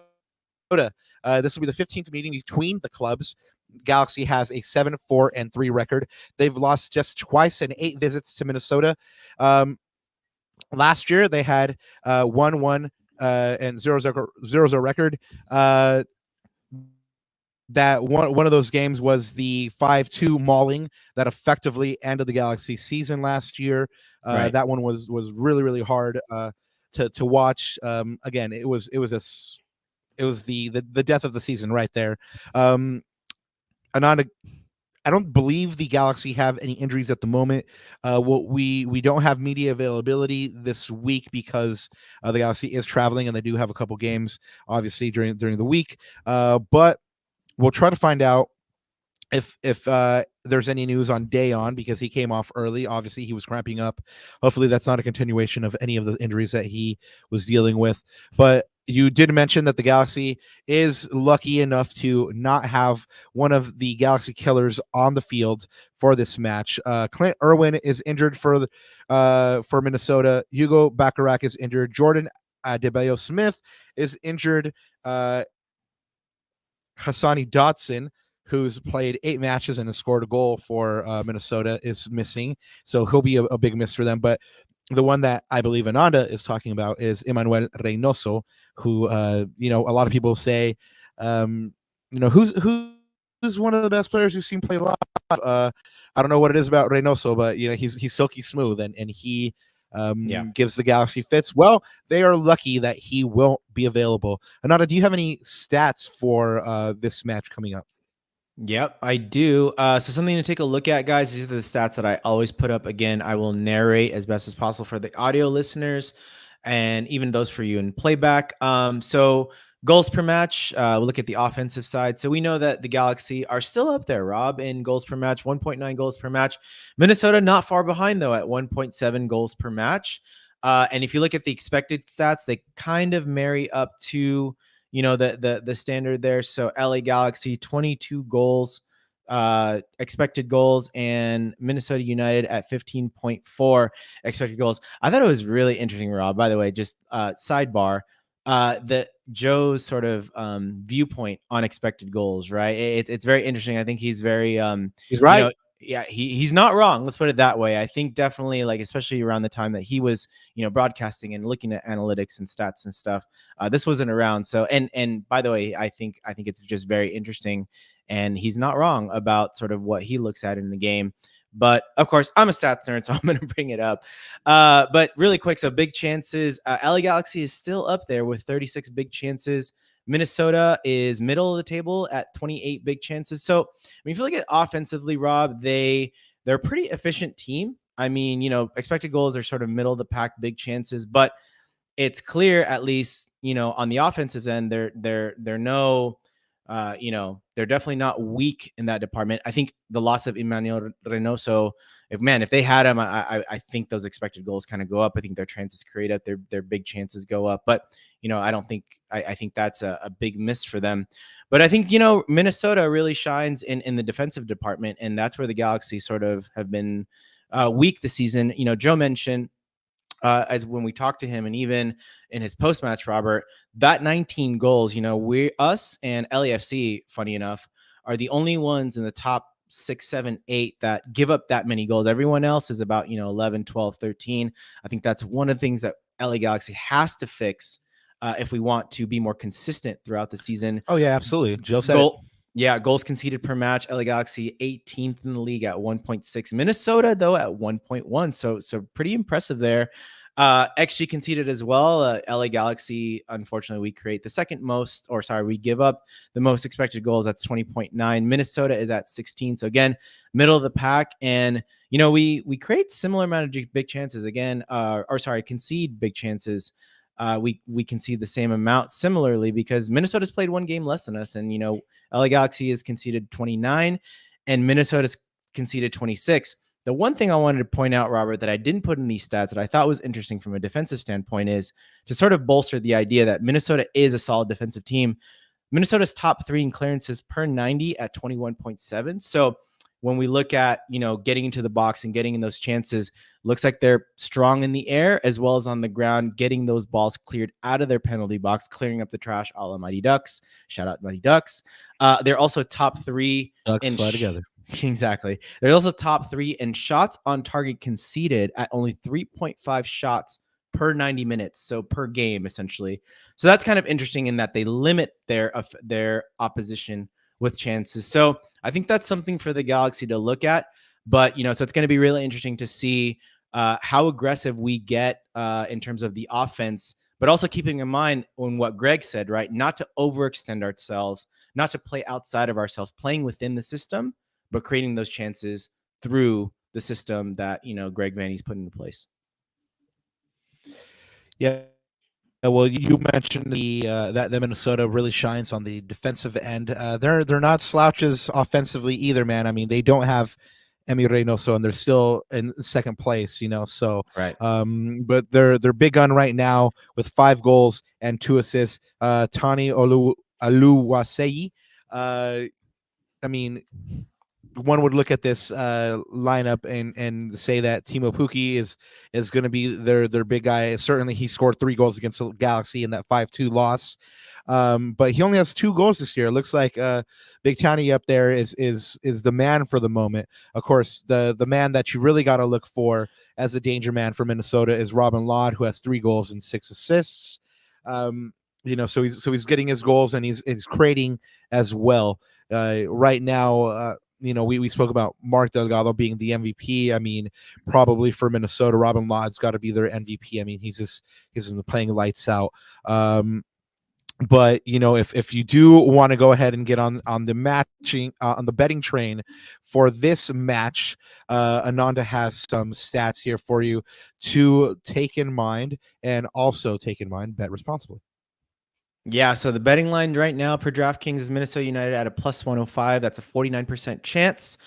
This will be the 15th meeting between the clubs. Galaxy has a 7-4-3 record. They've lost just twice in 8 visits to Minnesota. Last year they had 1-1 and 0-0 record. That one of those games was the 5-2 mauling that effectively ended the Galaxy season last year. Right. That one was really, really hard to watch. Again, it was the death of the season right there. Ananda, I don't believe the Galaxy have any injuries at the moment. We don't have media availability this week because the Galaxy is traveling and they do have a couple games, obviously during the week. But we'll try to find out if there's any news on Dayon, because he came off early. Obviously, he was cramping up. Hopefully, that's not a continuation of any of the injuries that he was dealing with. But you did mention that the Galaxy is lucky enough to not have one of the Galaxy killers on the field for this match. Clint Irwin is injured for Minnesota. Hugo Bacharach is injured. Jordan Adebayo Smith is injured. Hassani Dotson, who's played 8 matches and has scored a goal for Minnesota, is missing. So he'll be a big miss for them. But the one that I believe Ananda is talking about is Emmanuel Reynoso, who, you know, a lot of people say, you know, who's one of the best players we've seen play live. I don't know what it is about Reynoso, but, you know, he's silky smooth and he gives the Galaxy fits. Well, they are lucky that he won't be available. Ananda, do you have any stats for this match coming up? Yep, I do. So something to take a look at, guys. These are the stats that I always put up. Again, I will narrate as best as possible for the audio listeners and even those for you in playback. So goals per match, we'll look at the offensive side. So we know that the Galaxy are still up there, Rob, in goals per match, 1.9 goals per match. Minnesota not far behind, though, at 1.7 goals per match. And if you look at the expected stats, they kind of marry up to, you know, the standard there. So LA Galaxy 22 goals, expected goals, and Minnesota United at 15.4 expected goals. I thought it was really interesting, Rob. By the way, just sidebar, the Joe's sort of viewpoint on expected goals. Right, it's very interesting. I think he's very he's right. You know, yeah, he's not wrong. Let's put it that way. I think definitely, like, especially around the time that he was, you know, broadcasting and looking at analytics and stats and stuff, this wasn't around. So, and by the way, I think it's just very interesting, and he's not wrong about sort of what he looks at in the game. But of course, I'm a stats nerd, so I'm going to bring it up. But really quick, so big chances. LA Galaxy is still up there with 36 big chances. Minnesota is middle of the table at 28 big chances. So, I mean, if you look at offensively, Rob, they're a pretty efficient team. I mean, you know, expected goals are sort of middle of the pack, big chances, but it's clear, at least, you know, on the offensive end, they're no, you know, they're definitely not weak in that department. I think the loss of Emmanuel Reynoso, if they had him, I think those expected goals kind of go up. I think their chances created, their big chances go up. But, you know, I think that's a big miss for them. But I think, you know, Minnesota really shines in the defensive department, and that's where the Galaxy sort of have been weak this season. You know, Joe mentioned, as when we talked to him, and even in his post-match, Robert, that 19 goals, you know, us and LAFC, funny enough, are the only ones in the top 6, 7, 8 that give up that many goals. Everyone else is about, you know, 11, 12, 13. I think that's one of the things that LA Galaxy has to fix if we want to be more consistent throughout the season. Oh, yeah, absolutely. Joe said it. Yeah, goals conceded per match. LA Galaxy 18th in the league at 1.6. Minnesota, though, at 1.1. So pretty impressive there. XG conceded as well. LA Galaxy, unfortunately, we give up the most expected goals. That's 20.9. Minnesota is at 16. So again, middle of the pack. And, you know, we create similar amount of big chances again, concede big chances. We concede the same amount similarly, because Minnesota's played one game less than us. And, you know, LA Galaxy has conceded 29 and Minnesota's conceded 26. The one thing I wanted to point out, Robert, that I didn't put in these stats that I thought was interesting from a defensive standpoint is to sort of bolster the idea that Minnesota is a solid defensive team. Minnesota's top 3 in clearances per 90 at 21.7. So when we look at, getting into the box and getting in those chances, looks like they're strong in the air as well as on the ground, getting those balls cleared out of their penalty box, clearing up the trash, a la Mighty Ducks. Shout out Mighty Ducks. They're also top 3 Ducks in fly together. Exactly. They're also top 3 in shots on target conceded at only 3.5 shots per 90 minutes, so per game essentially. So that's kind of interesting in that they limit their opposition with chances. So I think that's something for the Galaxy to look at. But so it's going to be really interesting to see how aggressive we get in terms of the offense, but also keeping in mind on what Greg said, right? Not to overextend ourselves, not to play outside of ourselves, playing within the system, but creating those chances through the system that Greg Vanney's put into place. Yeah. Well, you mentioned that Minnesota really shines on the defensive end. They're not slouches offensively either, man. I mean, they don't have Emiro, and they're still in second place, So right. But they're big gun right now with 5 goals and 2 assists. Tani Oluwaseyi. I mean, one would look at this lineup and say that Timo Pukki is going to be their big guy. Certainly, he scored 3 goals against the Galaxy in that 5-2 loss. But he only has 2 goals this year. It looks like Big Townie up there is the man for the moment. Of course, the man that you really got to look for as a danger man for Minnesota is Robin Lod, who has 3 goals and 6 assists. So he's getting his goals and he's creating as well. Right now, we spoke about Mark Delgado being the MVP. I mean, probably for Minnesota, Robin Lod's got to be their MVP. I mean, he's been playing lights out. But if you do want to go ahead and get on the matching on the betting train for this match, Ananda has some stats here for you to take in mind, and also take in mind, bet responsibly. Yeah, so the betting line right now per DraftKings is Minnesota United at a plus 105. That's a 49% chance.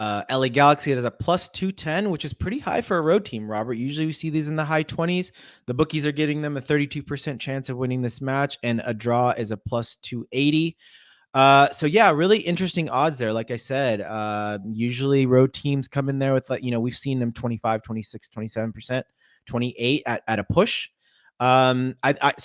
LA Galaxy is a plus 210, which is pretty high for a road team, Robert. Usually we see these in the high 20s. The bookies are getting them a 32% chance of winning this match, and a draw is a plus 280. So yeah, really interesting odds there. Like I said, usually road teams come in there with, we've seen them 25, 26, 27%, 28 at a push. So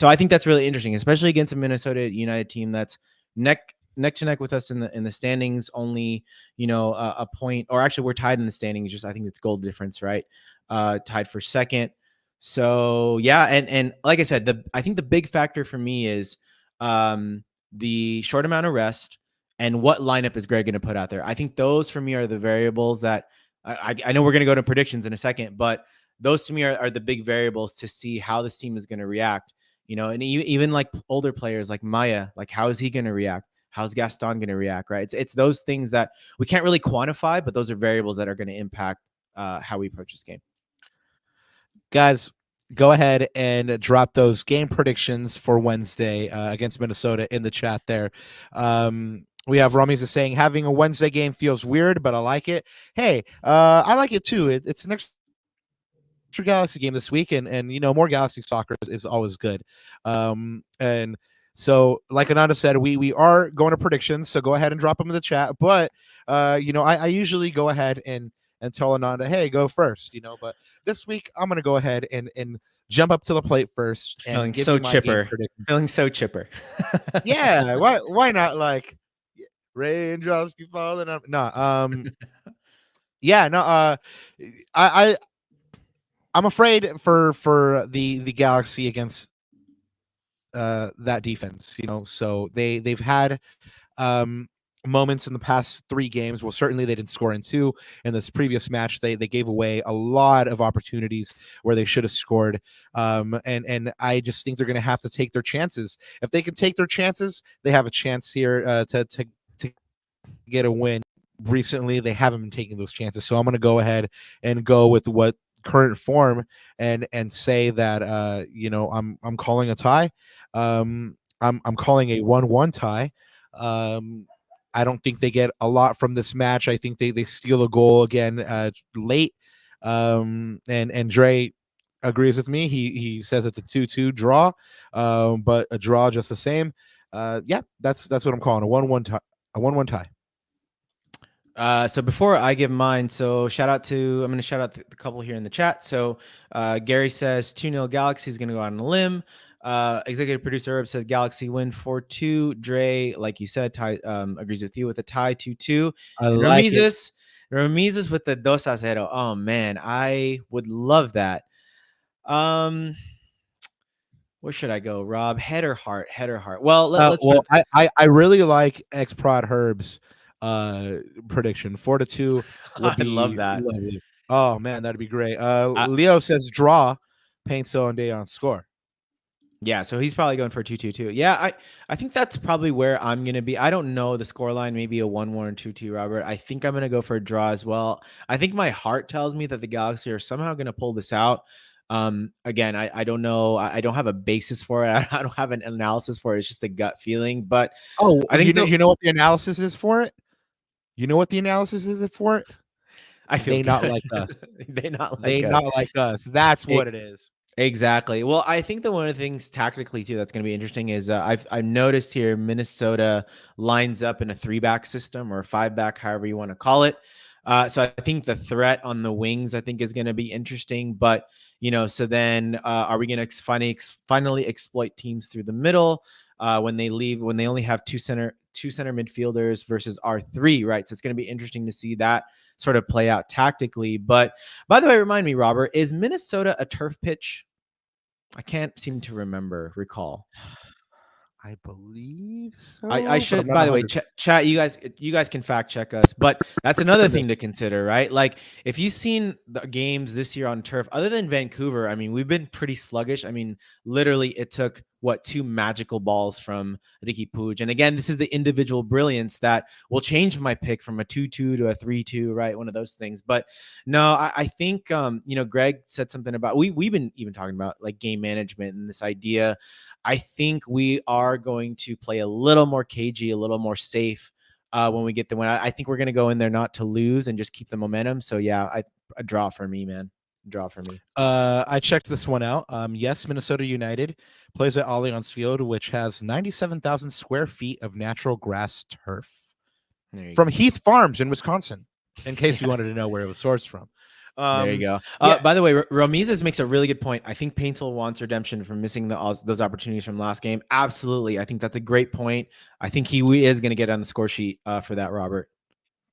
I think that's really interesting, especially against a Minnesota United team that's neck to neck with us in the standings. Only a point, or actually we're tied in the standings. Just I think it's goal difference, right? Tied for second. So yeah, and like I said, I think the big factor for me is the short amount of rest and what lineup is Greg going to put out there. I think those for me are the variables that I know we're going to go to predictions in a second, but those to me are the big variables to see how this team is going to react, and even like older players like Maya, like how is he going to react? How's Gaston going to react? Right. It's those things that we can't really quantify, but those are variables that are going to impact how we approach this game. Guys, go ahead and drop those game predictions for Wednesday against Minnesota in the chat there. We have Ramiz is saying having a Wednesday game feels weird, but I like it. Hey, I like it too. It's an extra Galaxy game this week, and more Galaxy soccer is always good. And so, like Ananda said, we are going to predictions, so go ahead and drop them in the chat. But I usually go ahead and tell Ananda, hey, go first. But this week I'm gonna go ahead and jump up to the plate first. Feeling so chipper. Feeling so chipper. Yeah, why not? Like raindrops keep falling up. No, yeah, no. I'm afraid for the Galaxy against that defense. So they've had moments in the past 3 games. Well, certainly they didn't score in 2. In this previous match, they gave away a lot of opportunities where they should have scored. And I just think they're going to have to take their chances. If they can take their chances, they have a chance here to get a win. Recently, they haven't been taking those chances. So I'm going to go ahead and go with what current form and say that I'm calling a tie. I'm calling a 1-1 tie. I don't think they get a lot from this match. I think they steal a goal again late. And Dre agrees with me. He says it's a 2-2 draw, but a draw just the same. yeah, that's what I'm calling a 1-1 tie. A 1-1 tie. So before I give mine, I'm going to shout out the couple here in the chat. So Gary says 2-0 Galaxy is going to go out on a limb. Executive producer Herb says Galaxy win 4-2. Dre, like you said, agrees with you with a tie 2-2. I like it. Ramizes with the 2-0. Oh man, I would love that. Where should I go, Rob? Head or heart? Head or heart? Well, let's. I really like X Prod Herb's prediction. 4-2 would be I love that. lovely. Oh man, that'd be great. Leo says draw. Paintsil and Day on score. Yeah, so he's probably going for a 2-2 too. Yeah, I think that's probably where I'm going to be. I don't know the scoreline, maybe a 1-1 or 2-2, Robert. I think I'm going to go for a draw as well. I think my heart tells me that the Galaxy are somehow going to pull this out. Again, I don't know. I don't have a basis for it. I don't have an analysis for it. It's just a gut feeling. But I think you know what the analysis is for it? You know what the analysis is for it? I feel they good. not like us. They not like us. That's what it is. Exactly. Well, I think that one of the things tactically too that's going to be interesting is I've noticed here Minnesota lines up in a 3-back system or a 5-back, however you want to call it. So I think the threat on the wings I think is going to be interesting. But so then are we going to finally exploit teams through the middle when they only have two center midfielders versus our 3, right? So it's going to be interesting to see that sort of play out tactically. But by the way, remind me, Robert, is Minnesota a turf pitch? I can't seem to recall. I believe so. I should, by the way, chat, you guys can fact check us, but that's another thing to consider, right? Like if you've seen the games this year on turf, other than Vancouver, I mean, we've been pretty sluggish. I mean, literally it took 2 magical balls from Ricky Puig. And again, this is the individual brilliance that will change my pick from a 2-2 to a 3-2, right? One of those things. But no, I think, Greg said something about, we've been even talking about like game management and this idea. I think we are going to play a little more cagey, a little more safe when we get the win. I think we're going to go in there not to lose and just keep the momentum. So yeah, a draw for me, man. Draw for me. I checked this one out. Yes, Minnesota United plays at Allianz Field, which has 97,000 square feet of natural grass turf from Heath Farms in Wisconsin, in case you wanted to know where it was sourced from. There you go. Yeah. By the way, Ramizes makes a really good point. I think Paintsil wants redemption from missing those opportunities from last game. Absolutely. I think that's a great point. I think he is going to get on the score sheet for that, Robert.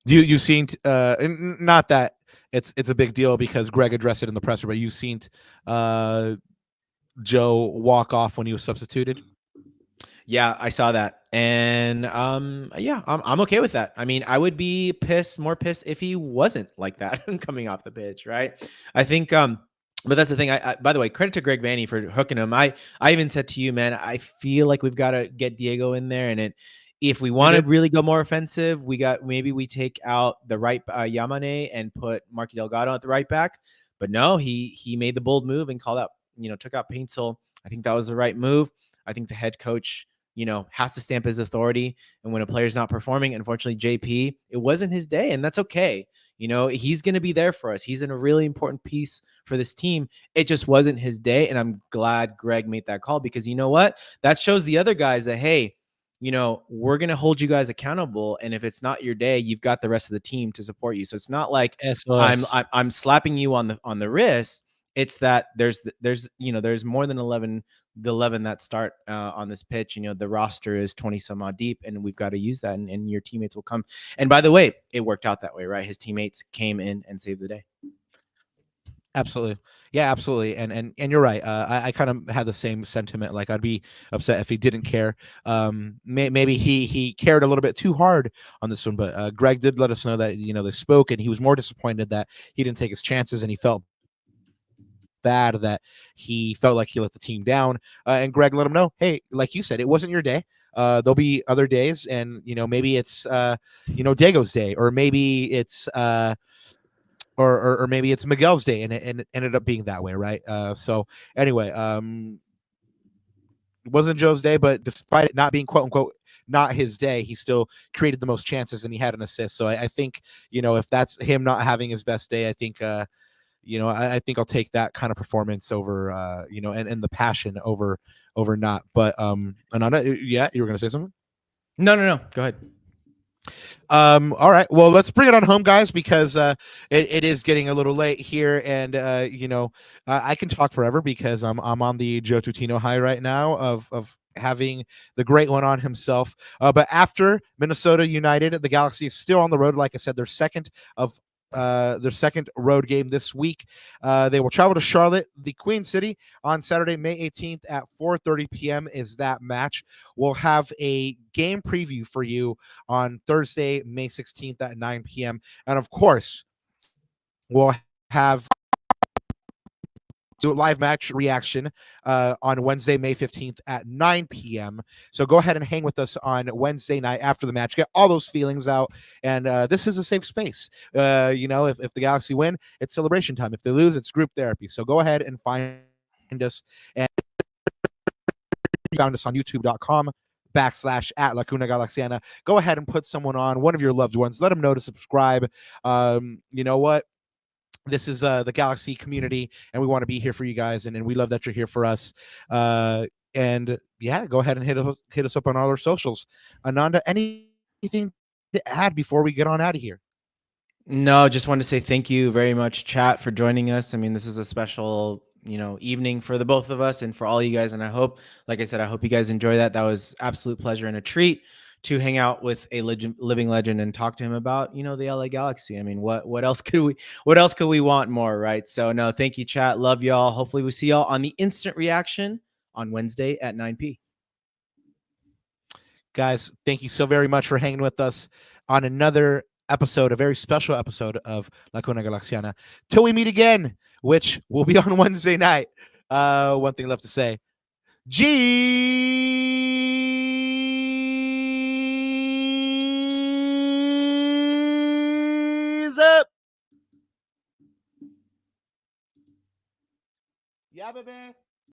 You seen not that it's a big deal because Greg addressed it in the presser, but you seen Joe walk off when he was substituted? Yeah, I saw that. And yeah, I'm okay with that. I mean, I would be more pissed if he wasn't like that coming off the pitch, right? I think but that's the thing. I by the way, credit to Greg Vanney for hooking him. I even said to you, man, I feel like we've got to get Diego in there, and if we want to really go more offensive, maybe we take out the right Yamane and put Marky Delgado at the right back. But no, he made the bold move and took out Paintsil. I think that was the right move. I think the head coach, has to stamp his authority. And when a player's not performing, unfortunately, JP, it wasn't his day, and that's okay. He's going to be there for us. He's in a really important piece for this team. It just wasn't his day, and I'm glad Greg made that call because you know what? That shows the other guys that, hey, we're going to hold you guys accountable. And if it's not your day, you've got the rest of the team to support you. So it's not like I'm slapping you on the wrist. It's that there's more than 11 that start on this pitch. The roster is 20 some odd deep, and we've got to use that. And your teammates will come. And by the way, it worked out that way, right? His teammates came in and saved the day. Absolutely. Yeah, absolutely. And you're right. I kind of had the same sentiment. Like I'd be upset if he didn't care. Maybe he cared a little bit too hard on this one, but Greg did let us know that, they spoke, and he was more disappointed that he didn't take his chances, and he felt bad that he felt like he let the team down. And Greg let him know, hey, like you said, it wasn't your day. There'll be other days, and maybe it's Diego's day, or maybe it's or maybe it's Miguel's day, and it ended up being that way, right? So anyway, it wasn't Joe's day, but despite it not being quote unquote not his day, he still created the most chances, and he had an assist. So I think if that's him not having his best day, I think I think I'll take that kind of performance over and the passion over over not. But Ananda, yeah, you were gonna say something? No. Go ahead. All right, well, let's bring it on home, guys, because it is getting a little late here, and I can talk forever because I'm on the Joe Tutino high right now of having the great one on himself. But after Minnesota United, the Galaxy is still on the road. Like I said, their second road game this week. They will travel to Charlotte, the Queen City, on Saturday, May 18th at 4:30 p.m. is that match. We'll have a game preview for you on Thursday, May 16th at 9 p.m. And of course, we'll have live match reaction on Wednesday, May 15th at 9 p.m. So go ahead and hang with us on Wednesday night after the match. Get all those feelings out. And this is a safe space. If the Galaxy win, it's celebration time. If they lose, it's group therapy. So go ahead and find us. And found us on youtube.com/@LacunaGalaxiana. Go ahead and put someone on, one of your loved ones. Let them know to subscribe. You know what? This is the Galaxy community, and we want to be here for you guys, and we love that you're here for us. And yeah, go ahead and hit us up on all our socials. Ananda, anything to add before we get on out of here? No, just wanted to say thank you very much, chat, for joining us. I mean, this is a special, evening for the both of us and for all you guys. And I hope, like I said, I hope you guys enjoy that. That was absolute pleasure and a treat to hang out with a living legend and talk to him about, the LA Galaxy. I mean, what else could we want more, right? So no, thank you, chat. Love y'all. Hopefully we see y'all on the instant reaction on Wednesday at 9 p.m. Guys, thank you so very much for hanging with us on another episode, a very special episode of La Cuna Galaxiana. Till we meet again, which will be on Wednesday night. One thing left to say. G's up. Yeah, baby.